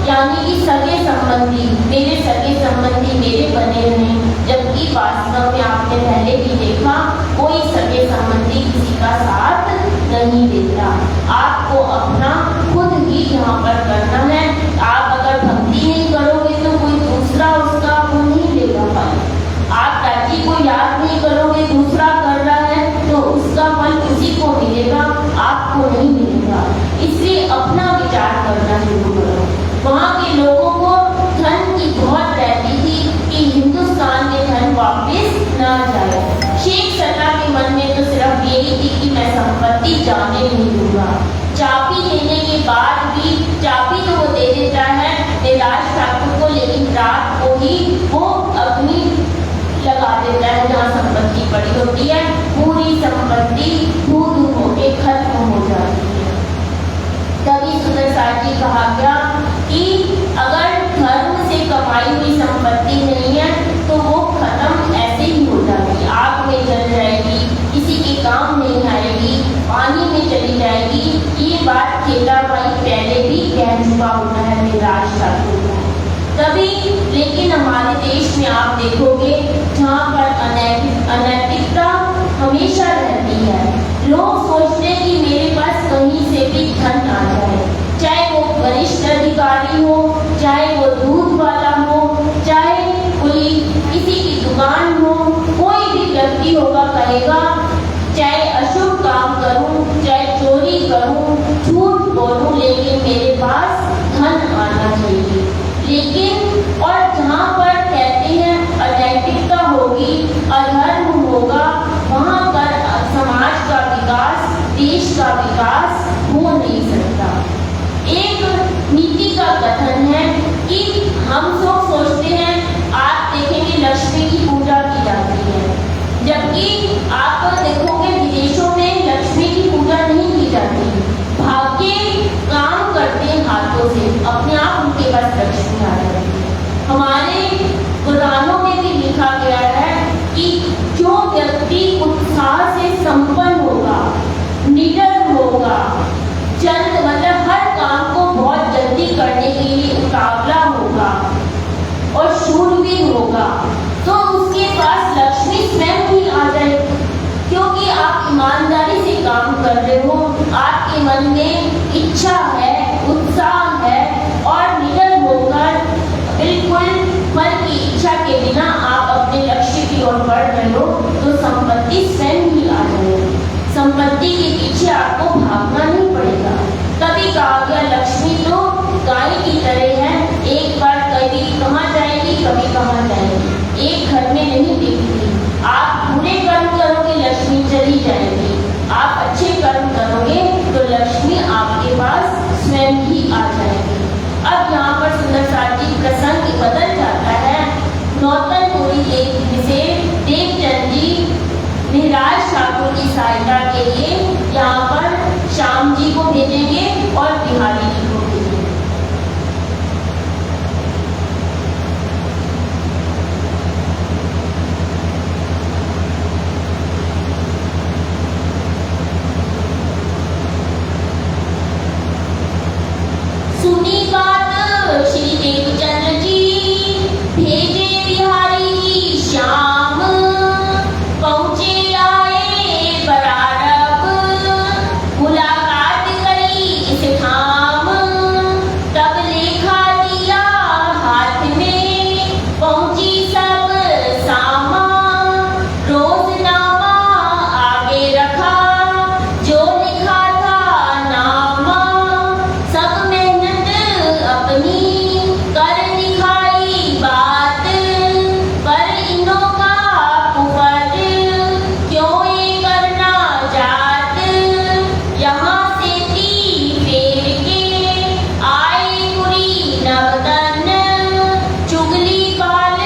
यानी कि सगे संबंधी, मेरे सगे संबंधी मेरे बने रहें, जबकि वास्तव में आपने पहले भी देखा कोई सगे संबंधी किसी का साथ नहीं देता। आपको अपना खुद ही यहाँ पर करना है। आप अगर भक्ति नहीं करोगे तो कोई दूसरा उसका वो नहीं लेगा फल। आप राज्य को याद नहीं करोगे, दूसरा कर रहा है तो उसका फल उसी को मिलेगा, आपको नहीं मिलेगा। इसलिए अपना विचार करना शुरू करो। वहाँ के लोगों को धन की बहुत रहती थी कि हिंदुस्तान के धन वापस न जाए। शेख सल्ला के मन में तो सिर्फ यही थी कि मैं संपत्ति जाने नहीं दूंगा। चाबी देने के बाद भी, चाबी तो वो दे देता है निराश ठाकुर को, लेकिन रात को ही वो अग्नि लगा देता है जहाँ संपत्ति पड़ी होती है, पूरी संपत्ति धूल होके खत्म हो जाती है। तभी सुंदर साथ जी कहा गया कि अगर धर्म से कमाई हुई संपत्ति नहीं है तो वो खत्म ऐसे ही हो जाएगी, आग में जल जाएगी, किसी के काम नहीं आएगी, पानी में चली जाएगी। ये बात खेता भाई पहले भी कह चुका होता है निराश था। आप देखोगे जहाँ पर अनैतिकता हमेशा रहती है। लोग सोचते हैं कि मेरे पास कहीं से भी धन आ जाए, चाहे वो वरिष्ठ अधिकारी हो, चाहे वो दूध वाला हो, चाहे कोई किसी की दुकान हो, कोई भी व्यक्ति होगा कहेगा चाहे अशुभ काम करूं, चाहे चोरी करूं, झूठ बोलूं, लेकिन मेरे पास धन आना चाहिए। लेकिन और जहाँ पर कहते हैं अनैतिकता होगी, अधर्म होगा, वहाँ पर समाज का विकास, देश का विकास हो नहीं सकता। एक नीति का कथन है कि हम सब सोचते हैं, आप देखेंगे लक्ष्मी की पूजा की जाती है, जबकि आप देखोगे विदेशों में लक्ष्मी की पूजा नहीं की जाती। भाग्य काम करते हैं हाथों से, अपने आप उनके पास लक्ष्मी आ जाती है। हमारे पुराणों में भी लिखा गया है कि जो व्यक्ति उत्साह से संपन्न होगा, निडर होगा, जल्द मतलब हर काम को बहुत जल्दी करने के लिए उतावला होगा और शूरवीर होगा, तो उसके पास लक्ष्मी स्वयं ही आ जाएगी। क्योंकि आप ईमानदारी से काम कर रहे हो, आपके मन में इच्छा है, उत्साह है और निडर होकर बिल्कुल फल की इच्छा के बिना आप अपने लक्ष्य की ओर बढ़ रहे हो, तो संपत्ति स्वयं ही आ जाएगी। संपत्ति के पीछे आपको भागना नहीं पड़ेगा। कभी कहा गया लक्ष्मी तो गाय की तरह है, एक बार कभी कहाँ जाएगी, कभी कहाँ जाएगी, एक घर में नहीं टिकती। आप बुरे कर्म करोगे लक्ष्मी चली जाएगी, आप अच्छे कर्म करोगे तो लक्ष्मी आपके पास स्वयं ही आ जाएगी। अब यहाँ पर सुंदर साथ जी प्रसंग बदल जाता है। नौतनपुरी से देवचंद जी महाराज ठाकुर की सहायता के लिए यहाँ पर श्याम जी को भेजेंगे और बिहारी जी को भेजेंगे। सुनी बात श्री देवचंद्र जी भेजे बिहारी जी श्याम, पहुँचे आए बरारब, मुलाकात करी इस ठाम, तब लेखा दिया हाथ में, पहुँची सब सामा, रोजनामा आगे रखा, जो लिखा था नामा, सब मेहनत अपनी कर दिखाई बात, पर इन्हों का कुफर क्यों ये करना जात, यहाँ से ती फेर के आए पुरी नवतन, चुगली बाल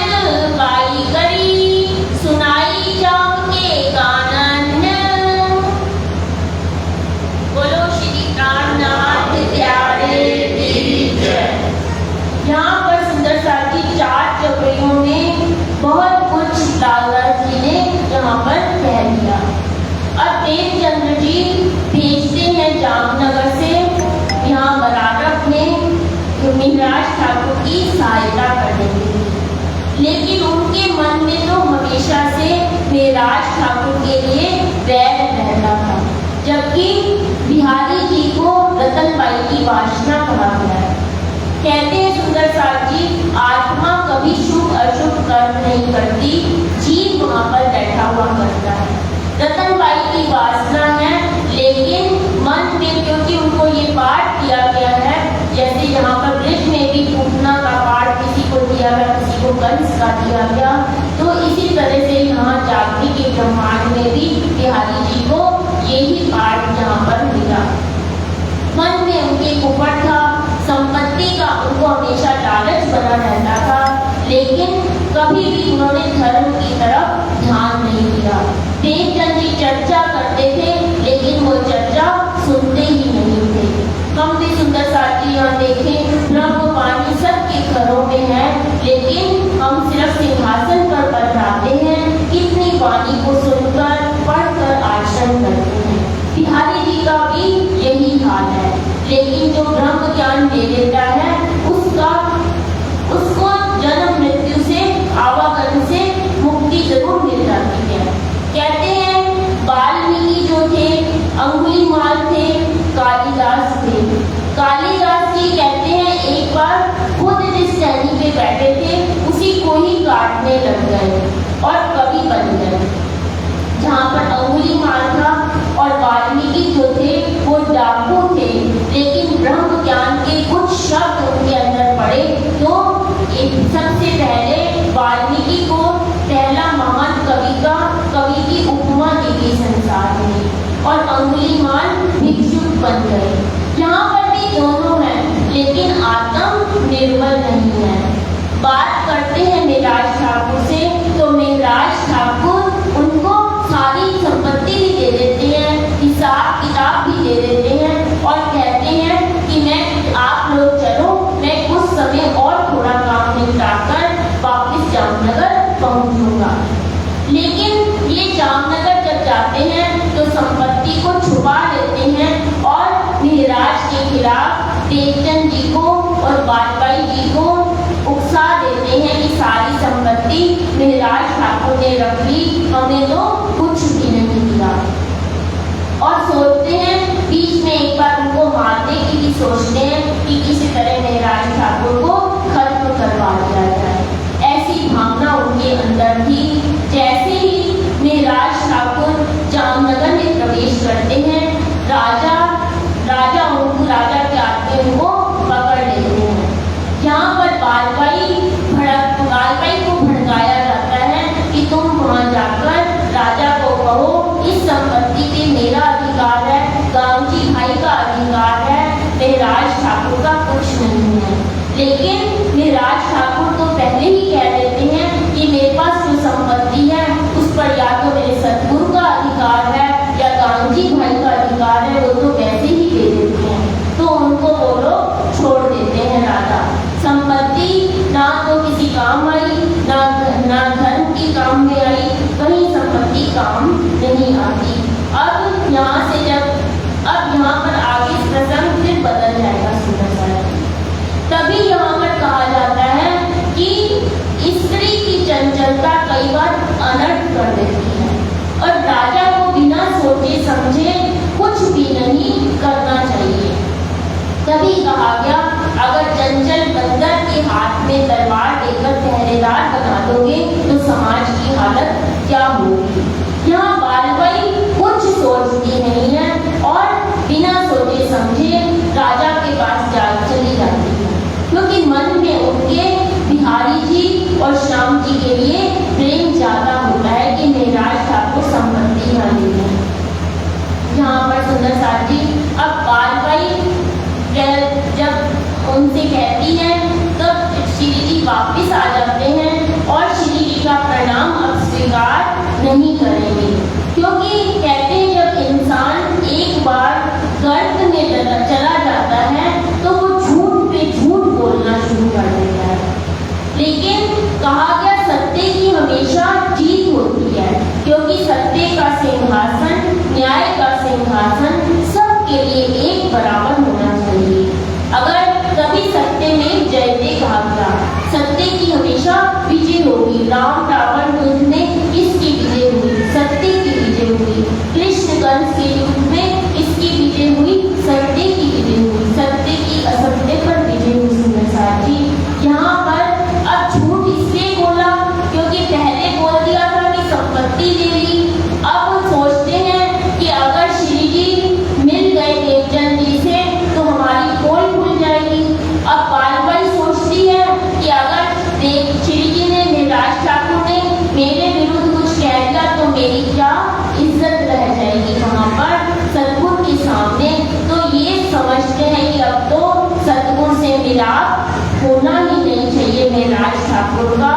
बाई करी, सुनाई जाम के कानन। बोलो श्री प्राणनाथ प्यारे की जय। यहाँ पर सुंदर साथी चार चौकड़ियों में बहुत कुछ लालदास जी ने यहाँ पर कह दिया। अब देवचंद्र जी भेजते हैं जामनगर से यहाँ बरारब में महाराज ठाकुर की सहायता करने के लिए, लेकिन उनके मन में तो हमेशा से महाराज ठाकुर के लिए वैर रहता था, जबकि बिहारी जी को रतनबाई की वासना कहा गया है। कहते हैं सुंदर साथ जी, आत्मा कभी शुभ अशुभ कर्म नहीं करती, जीव वहाँ पर बैठा हुआ करता है। रतनबाई की वासना है, लेकिन मन में क्योंकि उनको ये पाठ दिया गया है, जैसे यहाँ पर ब्रज में भी पूतना का पाठ किसी को दिया गया, किसी को कंस का दिया गया, तो इसी तरह से यहाँ जागृति के ब्रह्मांड में भी बिहारी जी को यही पाठ यहाँ पर मिला। मन में उनके कुपट था, संपत्ति का उनको हमेशा लालच बना रहता था, लेकिन कभी भी उन्होंने धर्म की तरफ ध्यान नहीं दिया। देवचंद जी चर्चा करते थे, लेकिन वो चर्चा सुनते ही नहीं थे। हम भी सुंदर साथी यहाँ देखें, ब्रह्म पानी सबके घरों में है, लेकिन हम सिर्फ सिंहासन पर बैठाते हैं, कितनी वाणी को सुनकर पढ़कर आचरण करते हैं। बिहारी जी का भी यही हाल है, लेकिन जो ब्रह्म ज्ञान दे देता है उसको जन्म मृत्यु से आवागमन काटने लग गए और कवि बन गए। जहाँ पर अंगुलीमाल था और वाल्मीकि जो थे वो डाकू थे, लेकिन ब्रह्म ज्ञान के कुछ शब्द उनके अंदर पड़े तो सबसे पहले वाल्मीकि को पहला महान कवि की उपमा दी गई संसार में और अंगुलीमाल भिक्षुक बन गए। यहाँ पर भी दोनों हैं, लेकिन आत्म निर्मल नहीं है। बात करते हैं मेहराज ठाकुर से, तो मेहराज ठाकुर उनको सारी संपत्ति भी दे देते हैं, हिसाब किताब भी दे देते हैं और कहते हैं कि मैं आप लोग चलो, मैं कुछ समय और थोड़ा काम निपटाकर वापस जामनगर पहुंचूंगा। लेकिन ये जामनगर जब जाते हैं तो संपत्ति को छुपा लेते हैं और मेहराज के खिलाफ टेकचंद जी को और बाजपाई जी को उकसा देते हैं कि सारी संपत्ति मेहराज ठाकुर ने रख ली, हमें तो कुछ भी नहीं दिया। और सोचते हैं बीच में एक बार उनको मारने की भी सोचते हैं कि किसी तरह मेहराज ठाकुर को खत्म करवा दिया जाए। ऐसी भावना उनके अंदर थी। जैसे ही मेहराज ठाकुर जामनगर में प्रवेश करते हैं, राजा के आदमी उनको पकड़ लेते हैं। यहाँ पर बाजपाई को भड़काया जाता है कि तुम वहाँ जाकर राजा को कहो इस संपत्ति पे मेरा अधिकार है, गांवजी भाई का अधिकार है, मेहराज ठाकुर का कुछ नहीं है। लेकिन मेहराज ठाकुर तो पहले ही कह देते हैं कि मेरे पास जो संपत्ति है उस पर या तो मेरे सतगुरु का अधिकार है या गांवजी भाई का अधिकार है, वो तो वैसे ही दे देते हैं। तो उनको वो लोग छोड़ देते हैं। राजा संपत्ति ना तो किसी काम आई, ना धर्म की काम में आई, कहीं संपत्ति काम नहीं आती। अब यहाँ पर आगे प्रसंग फिर बदल जाएगा सुंदर सा। तभी यहाँ पर कहा जाता है कि स्त्री की चंचलता कई बार अनर्थ कर देती है और राजा को बिना सोचे समझे कुछ भी नहीं करना चाहिए। तभी कहा गया अगर चंचल बंदर के हाथ में तलवार देकर पहरेदार बना दोगे तो समाज की हालत क्या होगी। यहाँ बालबाई कुछ सोचती नहीं है और बिना सोचे समझे राजा के पास चली जाती है, क्योंकि मन में उनके बिहारी जी और श्याम जी के लिए प्रेम ज्यादा होता है कि मेहराज ठाकुर संपत्ति ना ले लें। यहाँ पर सुंदर साथ जी अब बालबाई जब उनसे कहती है तब श्री जी वापिस आ जाते हैं और श्री जी का प्रणाम अब स्वीकार नहीं करेंगे, क्योंकि कहते हैं जब इंसान एक बार गर्त में चला जाता है तो वो झूठ पे झूठ बोलना शुरू कर देता है। लेकिन कहा गया सत्य की हमेशा जीत होती है, क्योंकि सत्य का सिंहासन, न्याय का सिंहासन सबके लिए एक बराबर होना चाहिए। अगर कभी सत्य में जयते कहा गया, सत्य की हमेशा विजय होगी। राम रावण युद्ध में किसकी विजय हुई? सत्य की विजय हुई। कृष्ण कंस के युद्ध में किसकी विजय हुई? सत्य की विजय हुई। सत्य की असत्य पर विजय हुई। सुंदर साथी यहाँ पर अब झूठ इसलिए बोला क्योंकि पहले बोल दिया था कि संपत्ति ले ली। अब सोचते हैं कि अगर श्री जी मिल गए देवचंद जी से तो हमारी पोल खुल जाएगी। अब बालबाई सोचती है कि अगर श्री जी ने मेहराज ठाकुर ने मेरे विरुद्ध कुछ कह दिया तो मेरी क्या इज्जत रह जाएगी वहाँ पर सतगुरु के सामने। तो ये समझते हैं कि अब तो सतगुरु से मिलाप होना ही नहीं चाहिए मेहराज ठाकुर का।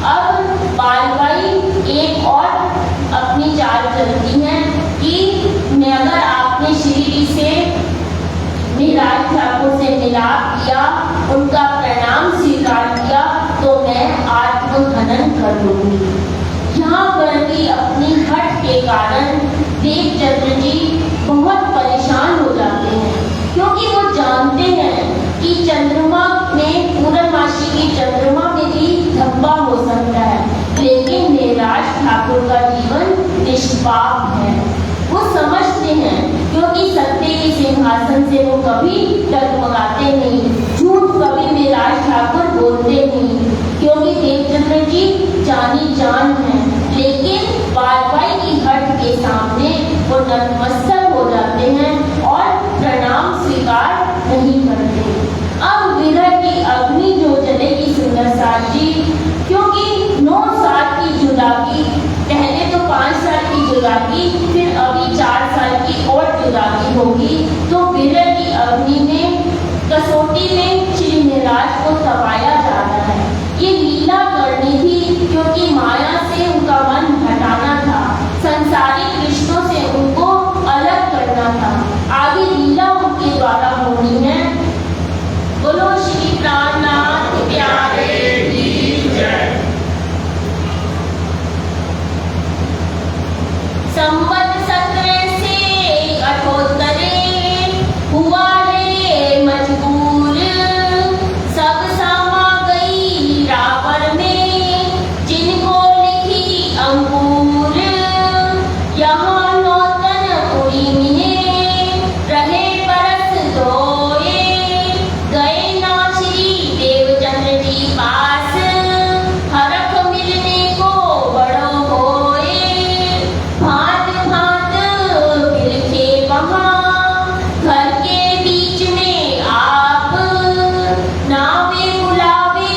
अब बालबाई एक और अपनी चाल चलती है कि अगर आपने श्री जी से मेहराज ठाकुर से मिलाप किया, उनका प्रणाम स्वीकार किया तो मैं आत्महनन कर लूंगी। यहाँ पर भी अपनी हट के कारण देवचंद्र जी बहुत परेशान हो जाते हैं, क्योंकि वो जानते हैं कि चंद्रमा में पूर्णमासी की चंद्रमा में भी धब्बा हो सकता है, लेकिन मेहराज ठाकुर का जीवन निष्पाप है। वो समझते हैं क्योंकि सत्य के सिंहासन से वो कभी डगमगाते नहीं, झूठ कभी मेहराज ठाकुर बोलते नहीं, क्योंकि देवचंद्र जी जानी जान है, लेकिन बाई की हट के सामने वो नतमस्तक हो जाते हैं और प्रणाम स्वीकार नहीं करते। अब विरह की अग्नि जो जलेगी सुंदर साथ जी, क्योंकि 9 साल की जुदाई, पहले तो 5 साल की जुदाई, फिर अभी 4 साल की और जुदाई होगी, तो विरह की अग्नि में कसौटी में श्री महाराज को तपाया जाना है। ये लीला करनी थी, क्योंकि माया से उनका मन हटाना था, संसारिक रिश्तों से उनको अलग करना था। आगे लीला उनके द्वारा होनी है। बोलो श्री प्राणनाथ प्यारे की जय। संवत 17 से 78 हुआ रे मजबूर, सब सामा गई रावण में, जिनको लिखी अंकुर, यहाँ नौतनपुरी में रहे बरस धोए, गए ना श्री देवचंद्र जी पास, हरख मिलने को बड़ो होए, भांत भांत बिलखे वहाँ, घर के बीच में आप, नावे बुलावे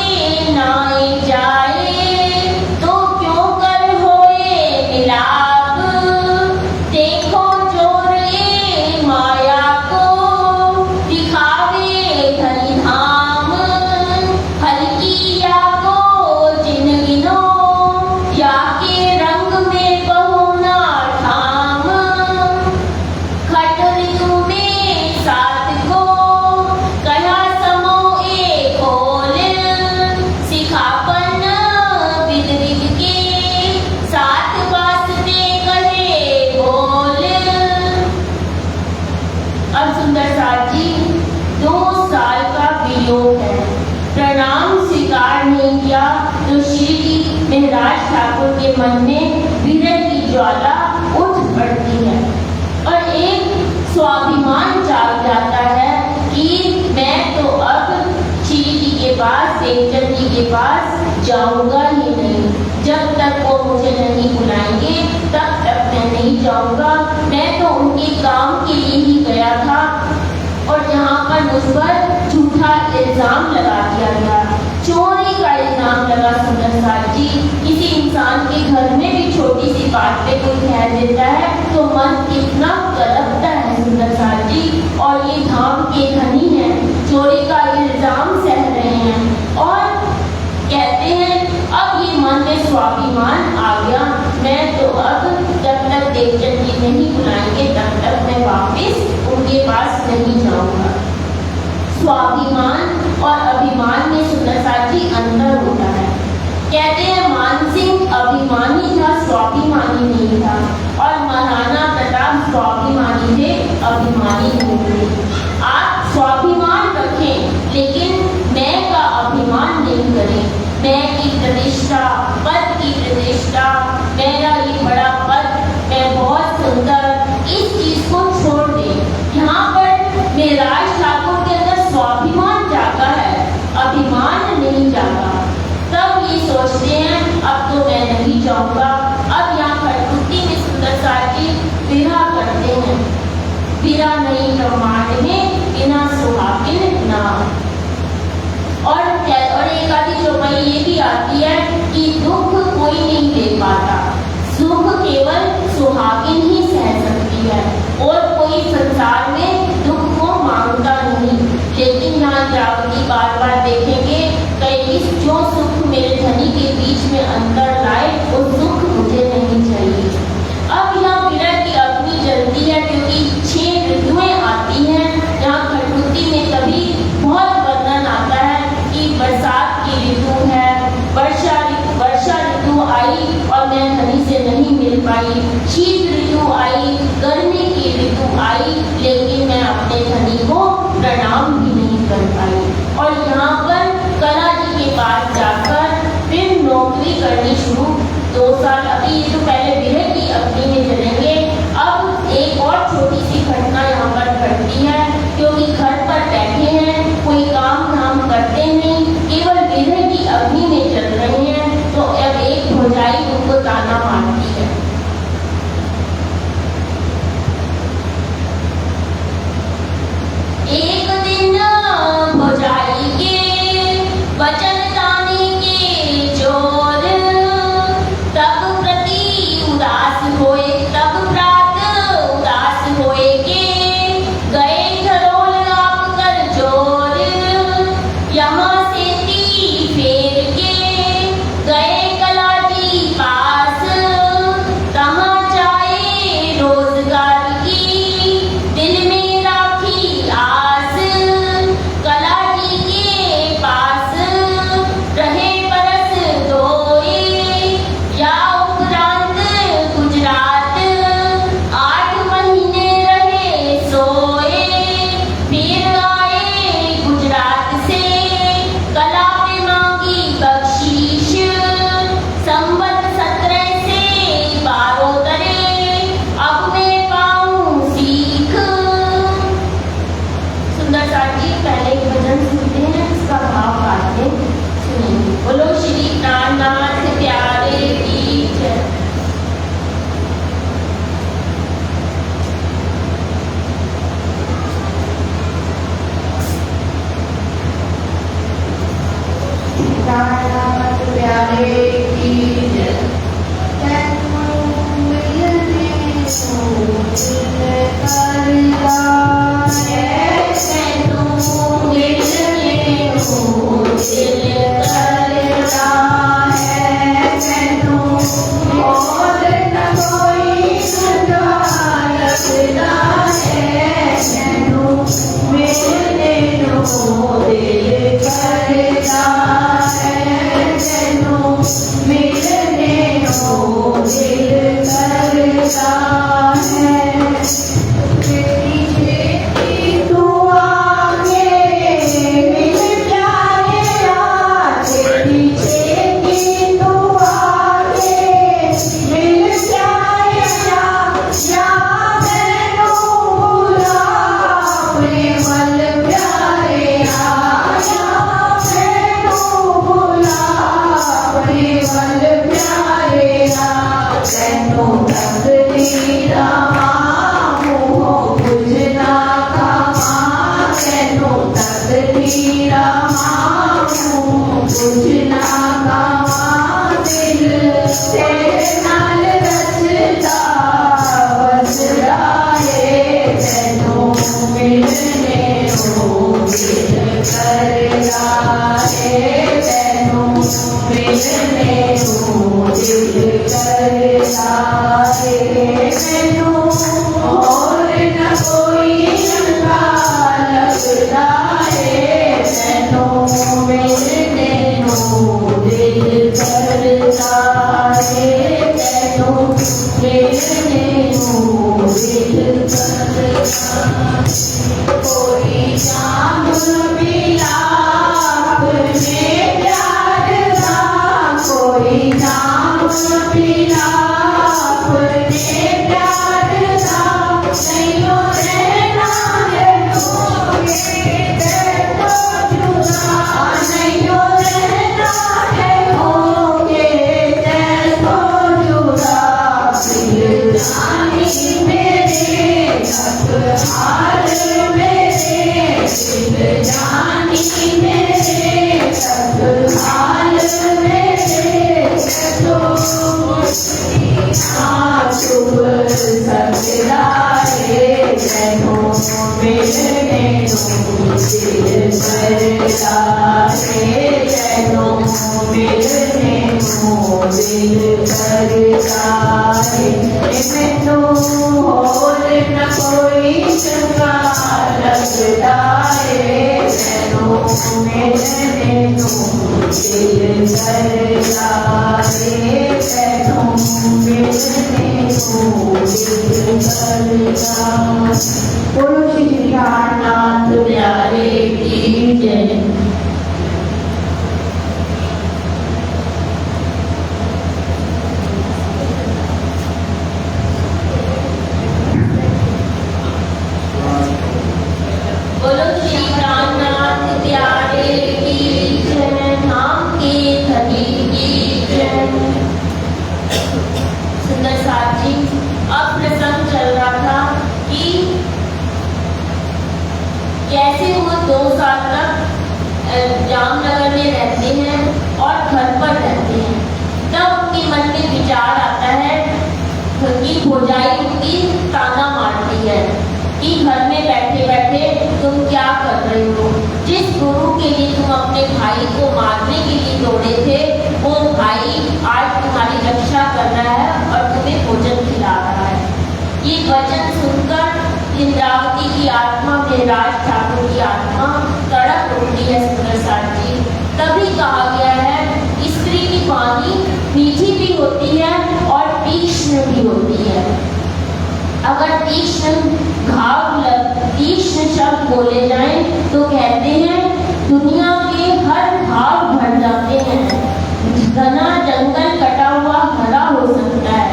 नाए जाए, तो क्यों कर होए मिलाप, देखो जोर ए माया को, दिखावे धनी धाम, हल्की या को जिन गिनो, या के रंग में बहुना ठाम, खट ऋतु में सात को, कया समोए खोल, सिखापन विद विद के, सात वास्ते कहे बोल। अब सुंदर साथ जी 2 साल का वियोग है, प्रणाम स्वीकार नहीं किया, तो श्री महाराज ठाकुर के मन में विरह की ज्वाला उठ पड़ती है और एक स्वाभिमान जाग जाता है कि मैं तो अब श्री जी के पास, देवचंद जी के पास जाऊंगा ही नहीं, जब तक वो मुझे नहीं बुलाएंगे तब तक मैं नहीं जाऊंगा। मैं तो उनके काम के लिए ही गया था और यहाँ पर मुझ पर झूठा इल्जाम लगा दिया गया, चोरी का इल्जाम लगा। सुंदर साथ जी, किसी इंसान के घर में भी छोटी सी बात पे कोई कह देता है तो मन कितना कलपता है सुंदर साथ जी। और ये धाम के धनी हैं, चोरी का इल्जाम सह रहे हैं और कहते हैं अब ये मन में स्वाभिमान आ गया, मैं तो अब जब तक देवचंद जी नहीं बुलाएंगे तब तक मैं वापस उनके पास नहीं जाऊंगा। स्वाभिमान और अभिमान में सुंदर साथ जी अंतर होता है। कहते हैं मानसिंह अभिमानी था, स्वाभिमानी नहीं था, और महाराणा प्रताप स्वाभिमानी थे, अभिमानी नहीं थे। आप स्वाभिमान रखें लेकिन मैं का अभिमान नहीं करें। मैं की प्रतिष्ठा, पद की प्रतिष्ठा, मेरा ये बड़ा पद, मैं बहुत सुंदर, इस चीज को छोड़ दें। यहाँ पर महाराज ठाकुर के अंदर स्वाभिमान जागा है, अभिमान नहीं जागा। तब ये सोचते हैं अब तो मैं नहीं जाऊंगा। अब यहाँ खटपुटी में सुंदर साथ जी विरह करते हैं, विरह नहीं ब्रह्मांड में बिना सुहागिन नाम। और एक आदि चौपाई ये भी आती है कि दुख कोई नहीं ले पाता, सुख केवल सुहागिन ही सह सकती है और कोई संसार में दुख को मांगता नहीं। लेकिन यहाँ द्रावती बार बार देखेंगे कई जो सुख मेरे धनी के बीच में अंतर लाए वो सुख मुझे नहीं चाहिए। अब यहाँ विरह की अग्नि जलती है क्योंकि 6 ऋतुएं आती हैं। यहाँ खटपुटी में कभी बहुत वर्णन आता है कि बरसात की ऋतु है, वर्षा ऋतु आई और मैं धनी से नहीं मिल पाई, शीत ऋतु आई, गर्मी की ऋतु आई, लेकिन मैं अपने धनी को प्रणाम भी नहीं कर पाई। और यहाँ पर कला जी के पास जाकर फिर नौकरी करनी शुरू। 2 साल अभी ये तो पहले विरह की अग्नि में जलेंगे। अब एक और छोटी सी घटना यहाँ पर घटती है क्योंकि घर पर बैठे हैं, कोई काम धाम करते नहीं, केवल विरह की अग्नि में जल रहे हैं। तो अब एक प्यारे की जय। तैनू मिलने को दिल करदा है, तैनू मिलने को दिल करदा है, तैनू और न कोई चंगा लगदा है, तैनू मिलने को दिल करदा है, तैनू मिलने को दिल करदा है। तेरी छेती तू आके मिल प्यारेया, तेरी छेती तू आके मिल प्यारेया, या मैनू बुला अपने वल प्यारेया, या मैनू बुला अपने वल प्यारेया। तैनू तकदीरा मूहों कुछ ना खावा, तैनू तकदीरा मूहों कुछ ना खावा, दिल तेरे नाल रचदा वसदा है, तैनू मिलने को दिल करदा है, तैनू मिलने को दिल करदा है, तैनू और न कोई चंगा लगदा है, तैनू मिलने को दिल करदा है, तैनू मिलने को दिल करदा। कोई जाम मिला अपने प्यार दा, कोई जाम मिला अपने प्यार दा, नैयो रहना है होके तेरे जुदा, नैयो रहना है होके तेरे जुदा। दिल जानी मेरे सब हाल मेरे, दिल जानी मेरे सब हाल मेरे, तो चुप सकदा है, तैनू मिलने को दिल करदा है, तैनू मिलने को दिल करदा है, मैनू और न कोई चंगा लगदा है, तैनू मिलने को दिल करदा है, तैनू मिलने को दिल करदा। बोलो श्री नाथ प्यारे की जय। बोलो श्री रामनाथ प्यारे की जय, नाम के धनी की जय। सुंदर साथ जी, अब प्रसंग चल रहा था कि कैसे वो 2 साल तक जामनगर में रहते हैं और घर पर रहते हैं। तब उनके मन में विचार आता है कि भौजाई उनकी ताना मारती है कि घर में बैठे बैठे तुम क्या कर रहे हो, जिस गुरु के लिए तुम अपने भाई को मारने के लिए दौड़े थे, वो भाई आज तुम्हारी रक्षा कर रहा है और तुम्हें भोजन खिला रहा है। ये वचन सुनकर इंद्रावती की आत्मा, मेहराज ठाकुर की आत्मा तड़प उठती है। सुंदर साथ जी, तभी कहा गया है स्त्री की वाणी मीठी भी होती है और तीक्ष्ण भी होती है। अगर तीक्ष्ण शब्द बोले जाएं तो कहते हैं दुनिया के हर घाव भर जाते हैं, घना जंगल कटा हुआ हरा हो सकता है,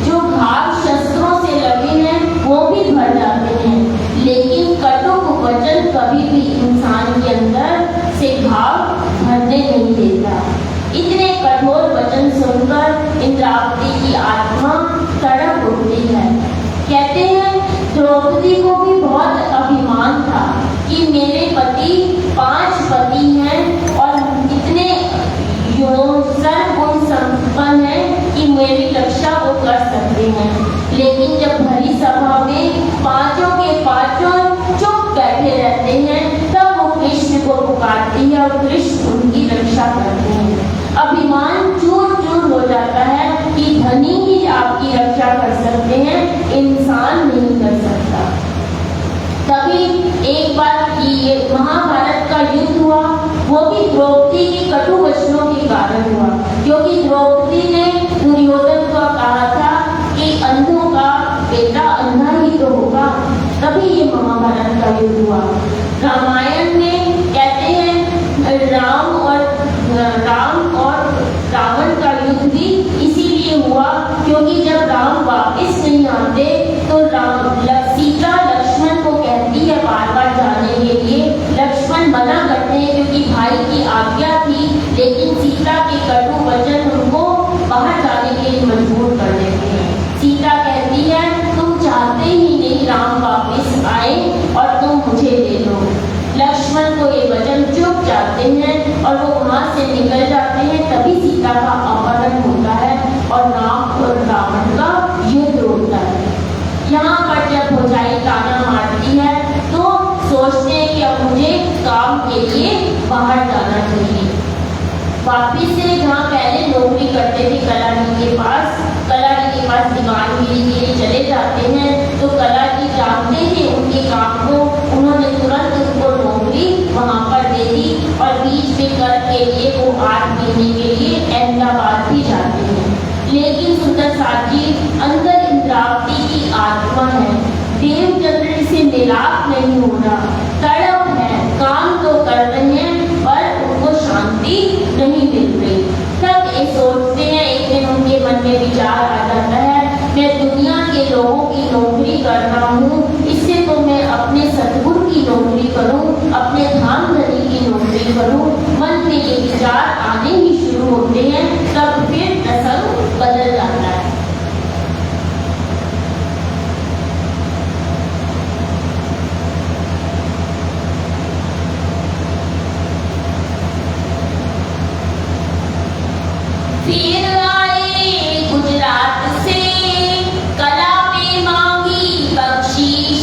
जो घाव शस्त्रों से लगे हैं वो भी भर जाते हैं, लेकिन कटुक वचन कभी भी इंसान के अंदर से घाव भरने नहीं देता। इतने कठोर वचन सुनकर इंद्रावती की आत्मा तड़प उठती है। कहते हैं द्रौपदी को भी बहुत अभिमान था कि मेरे पति 5 पति हैं और इतने सर्व मेरी रक्षा वो कर सकते हैं। लेकिन जब भरी सभा में पांचों के पांचों चुप बैठे रहते हैं, तब वो कृष्ण को पुकारती है और कृष्ण उनकी रक्षा करते हैं। अभिमान चूर चूर हो जाता है कि धनी ही आपकी रक्षा कर सकते हैं, इंसान नहीं कर सकता। तभी एक बार ये महाभारत का युद्ध हुआ, वो भी द्रौपदी के कटु वचनों के कारण हुआ, क्योंकि द्रौपदी ने दुर्योधन को कहा था कि अंधों का बेटा अंधा ही तो होगा। तभी ये महाभारत का युद्ध हुआ। रामायण में कहते हैं राम और रावण का युद्ध भी इसीलिए हुआ, क्योंकि जब राम वापस नहीं आते तो सीता लक्ष्मण को कहती है बार बार जाने के लिए। लक्ष्मण मना करते हैं क्योंकि भाई की आज्ञा थी, लेकिन सीता के कटु वचन उनको बाहर जाने के लिए मजबूर कर देते हैं। सीता कहती है तुम चाहते ही नहीं राम वापस आए और तुम मुझे ले लो। लक्ष्मण को ये वचन चुप जाते हैं और वो वहां से निकल जाते हैं। तभी सीता का अपहरण होता है और राम और रावण का युद्ध होता है। यहाँ पर जब भौजाई ताना मारती है तो सोचते हैं कि अब मुझे काम के लिए बाहर जाना चाहिए। वापिस से जहाँ पहले नौकरी करते थे कलाजी के पास दीवानगिरी के लिए चले जाते हैं। तो कलाजी जानते थे उनके काम को, उन्होंने तुरंत उनको नौकरी वहाँ पर दे दी और बीच में कर के लिए वो 8 महीने के लिए अहमदाबाद भी जाते हैं। लेकिन सुंदर साथ जी अंदर इंद्रावती की आत्मा है, देवचंद्र से मिलाप नहीं हो रहा, तड़प है, काम तो कर रहे हैं पर उनको शांति नहीं मिल रही। तब ये सोचते हैं, एक दिन उनके मन में विचार आ जाता है मैं दुनिया के लोगों की नौकरी कर रहा हूँ, इससे तो मैं अपने सतगुरु की नौकरी करूँ, अपने धाम धनी की नौकरी करूँ। मन में ये विचार आने ही शुरू होते हैं। तब फिर प्रसंग बदल जाता है। फिर आए गुजरात से, कला में मांगी बख्शीश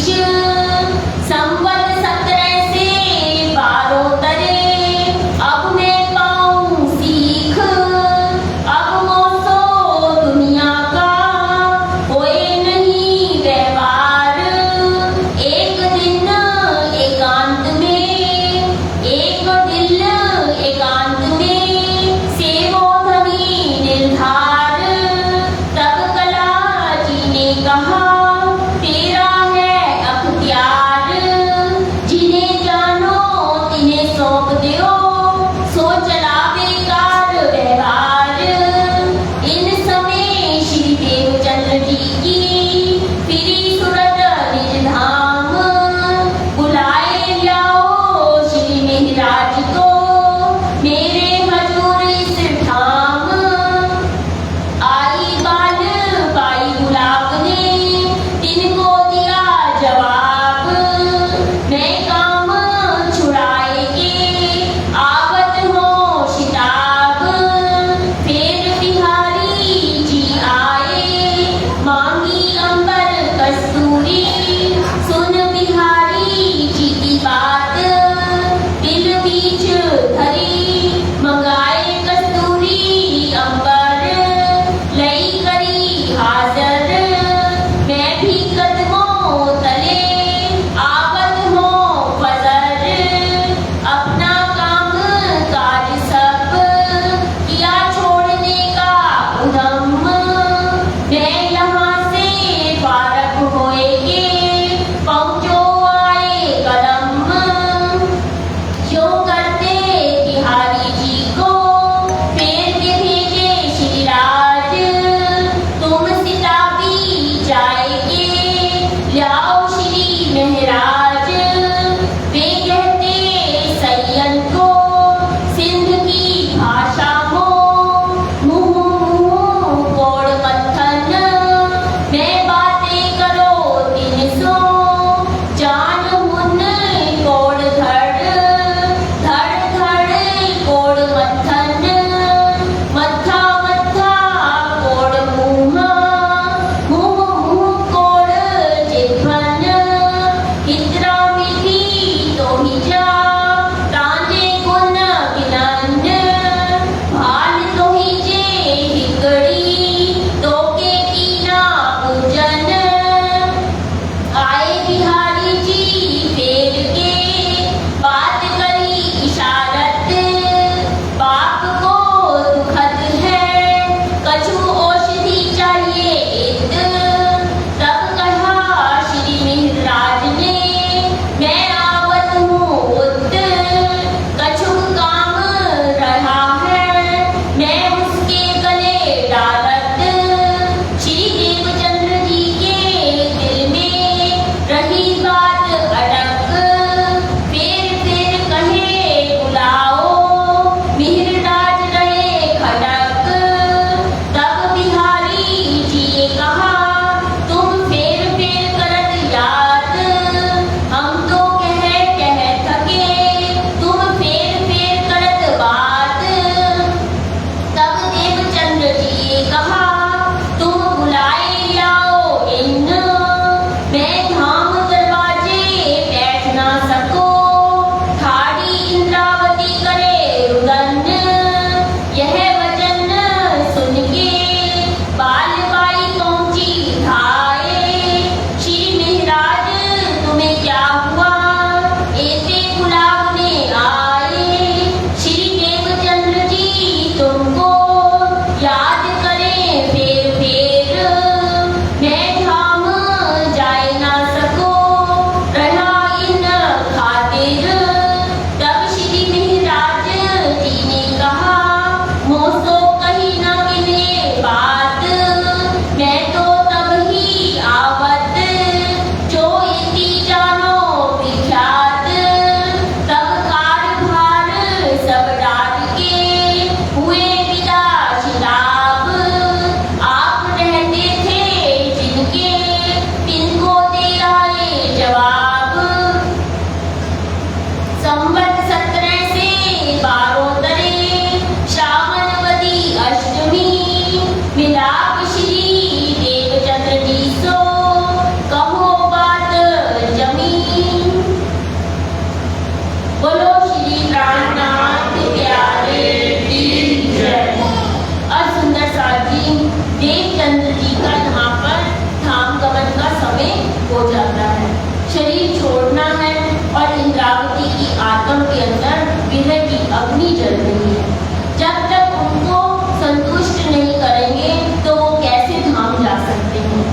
हो जाता है। शरीर छोड़ना है और इंद्रावती की आत्मा के अंदर विरह की अग्नि जल रही है। जब तक उनको संतुष्ट नहीं करेंगे तो वो कैसे धाम जा सकते हैं।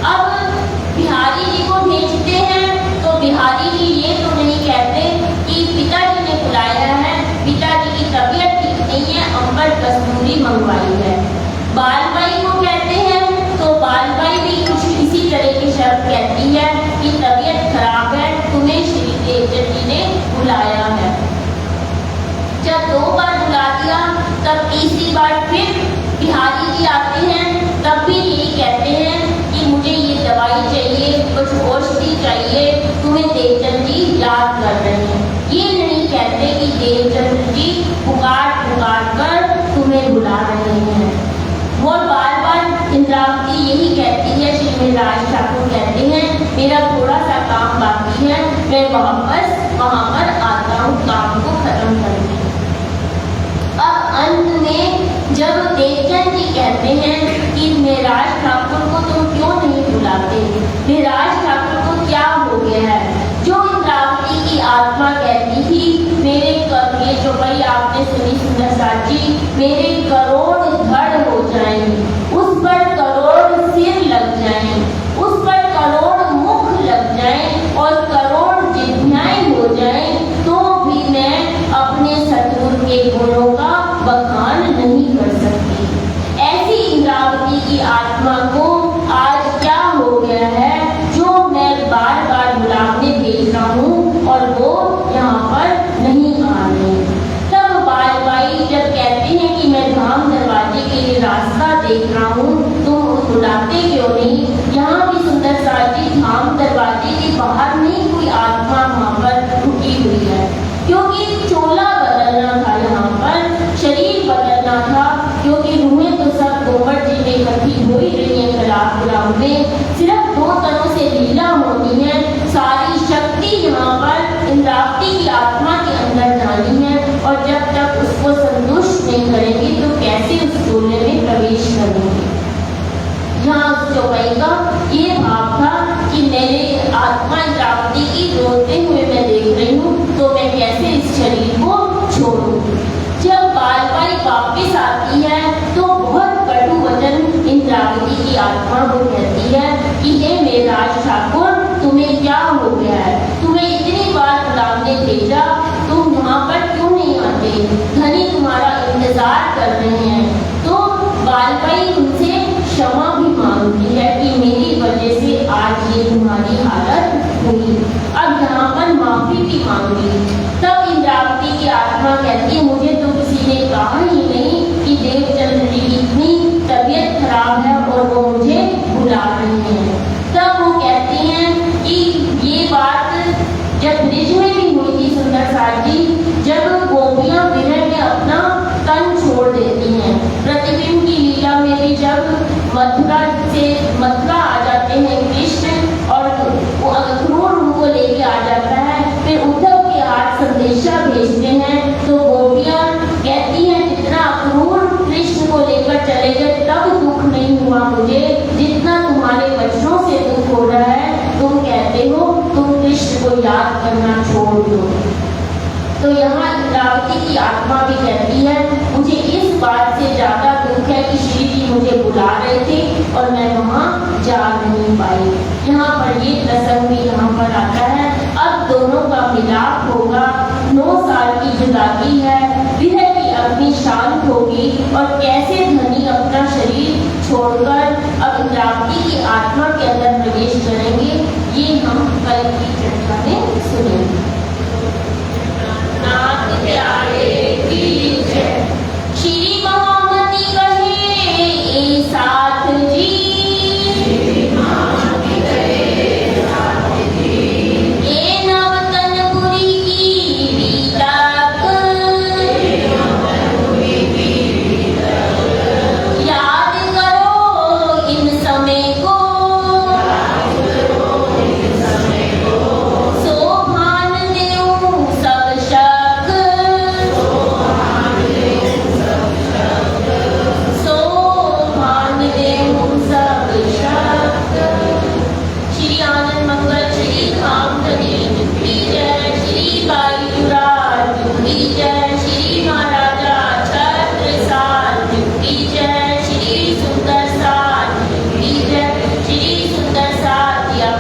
अब बिहारी जी को भेजते हैं तो बिहारी जी ये तो नहीं कहते कि पिताजी ने बुलाया है, पिताजी की तबीयत ठीक नहीं है, अंबर कस्तूरी मंगवाई है। बालबाई को कहते हैं तो बालबाई भी कुछ इसी तरह के शब्द कहती है कि तबीयत खराब है, तुम्हें श्री देवचंद जी ने बुलाया है। जब 2 बार बुला दिया तब तीसरी बार फिर बिहारी जी आते हैं, तब भी यही कहते हैं कि मुझे ये दवाई चाहिए, कुछ औषधि चाहिए, तुम्हें देवचंद जी याद कर रहे हैं। ये नहीं कहते कि देवचंद जी पुकार पुकार कर तुम्हें बुला रहे हैं। और बार बार इंद्रावती यही कहती है, श्री राज ठाकुर कहते हैं मेरा थोड़ा सा काम बाकी है, मैं वापस वहां पर आता हूँ काम को खत्म करने। अब अंत में जब देवचंद जी कहते हैं कि मेराज ठाकुर को तुम क्यों नहीं बुलाते, मेराज ठाकुर को क्या हो गया है, जो इंद्रावती की आत्मा कहती थी मेरे ये जो भाई आपने सुनी सुंदर साथ जी, मेरे करोड़ धड़ हो जाएं, उस पर करोड़ सिर लग जाएं, उस पर करोड़ मुख लग जाएं और करोड़ जिह्वाएं हो जाएं, तो भी मैं अपने सतगुरु के गुणों का बखान नहीं कर सकती। ऐसी इंद्रावती की आत्मा को आज क्या हो गया है जो मैं बार बार बुलाने भेज रहा हूँ और वो यहाँ पर नहीं आ रहे। तब बालबाई जब कहते हैं कि मैं धाम दरवाजे के लिए रास्ता देख रहा हूँ, तुम बुलाते क्यों नहीं। यहाँ भी सुंदर साथ जी धाम दरवाजे के बाहर नहीं कोई आत्मा वहाँ पर रुकी हुई है, क्योंकि चोला बदलना था, यहाँ पर शरीर बदलना था, क्योंकि रूहें तो सब गोबर जी में इकट्ठी हो ही रही है कलाप गुलाम में, सिर्फ 2 तरह से लीला होनी है, सारी शक्ति यहाँ पर इंद्रावती की आत्मा के अंदर जानी है और जब तक उसको संतुष्ट नहीं करेंगे तो कैसे उस चोले में प्रवेश करेंगे। यहाँ उस चौपाई का ये भाव था कि मेरे आत्मा इंद्रावती की रोते हुए मैं देख रही हूँ, तो मैं कैसे इस शरीर को छोड़ूं। जब बालबाई वापिस आती है तो बहुत कटु वचन इंद्रावती की आत्मा को कहती है कि हे मेराज ठाकुर तुम्हें क्या हो गया है, तुम्हें इतनी बार बुलाने भेजा, तुम यहाँ पर क्यों नहीं आते, धनी तुम्हारा इंतजार कर रहे हैं। तो बालबाई उनसे क्षमा भी मांगती है कि मेरी वजह से आज ये तुम्हारी हालत हुई, अब यहाँ पर माफी भी मांगी। तब इंद्रावती की आत्मा कहती है मुझे तो किसी ने कहा ही नहीं कि देवचंद जी की इतनी तबीयत खराब है और वो मुझे बुला रहे हैं। तब वो कहती हैं कि ये बात जब ब्रिज में भी हुई थी सुंदर साथ जी, जब गोपियां विरह में अपना तन छोड़ देती हैं, प्रतिबिंब की लीला में भी जब मथुरा आ जाते हैं कृष्ण और वो अक्रूर उनको लेके आ जाता है, फिर उद्धव के हाथ संदेशा भेजते हैं तो गोपियां कहती हैं जितना अक्रूर कृष्ण को लेकर चले गए तब दुख नहीं हुआ मुझे, जितना तुम्हारे वचनों से दुख हो रहा है, तुम कहते हो तुम कृष्ण को याद करना छोड़ दो। तो यहाँ इंद्रावती की आत्मा भी कहती है मुझे इस बात से ज्यादा दुख है कि श्री जी मुझे बुला रहे थे और मैं वहाँ जा नहीं पाई। यहाँ पर ये प्रसंग भी यहाँ पर आता है। अब दोनों का मिलाप होगा, 9 साल की जुदाई है, विरह की अग्नि शांत होगी और कैसे धनी अपना शरीर छोड़कर अब इंद्रावती की आत्मा के अंदर प्रवेश करेंगे, ये हम कल की चर्चा में सुनेंगे। नाथ प्यारे की जय। श्री महामती कहे ए साथ जी, ये नवतनपुरी की रीतक, याद करो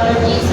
और जिस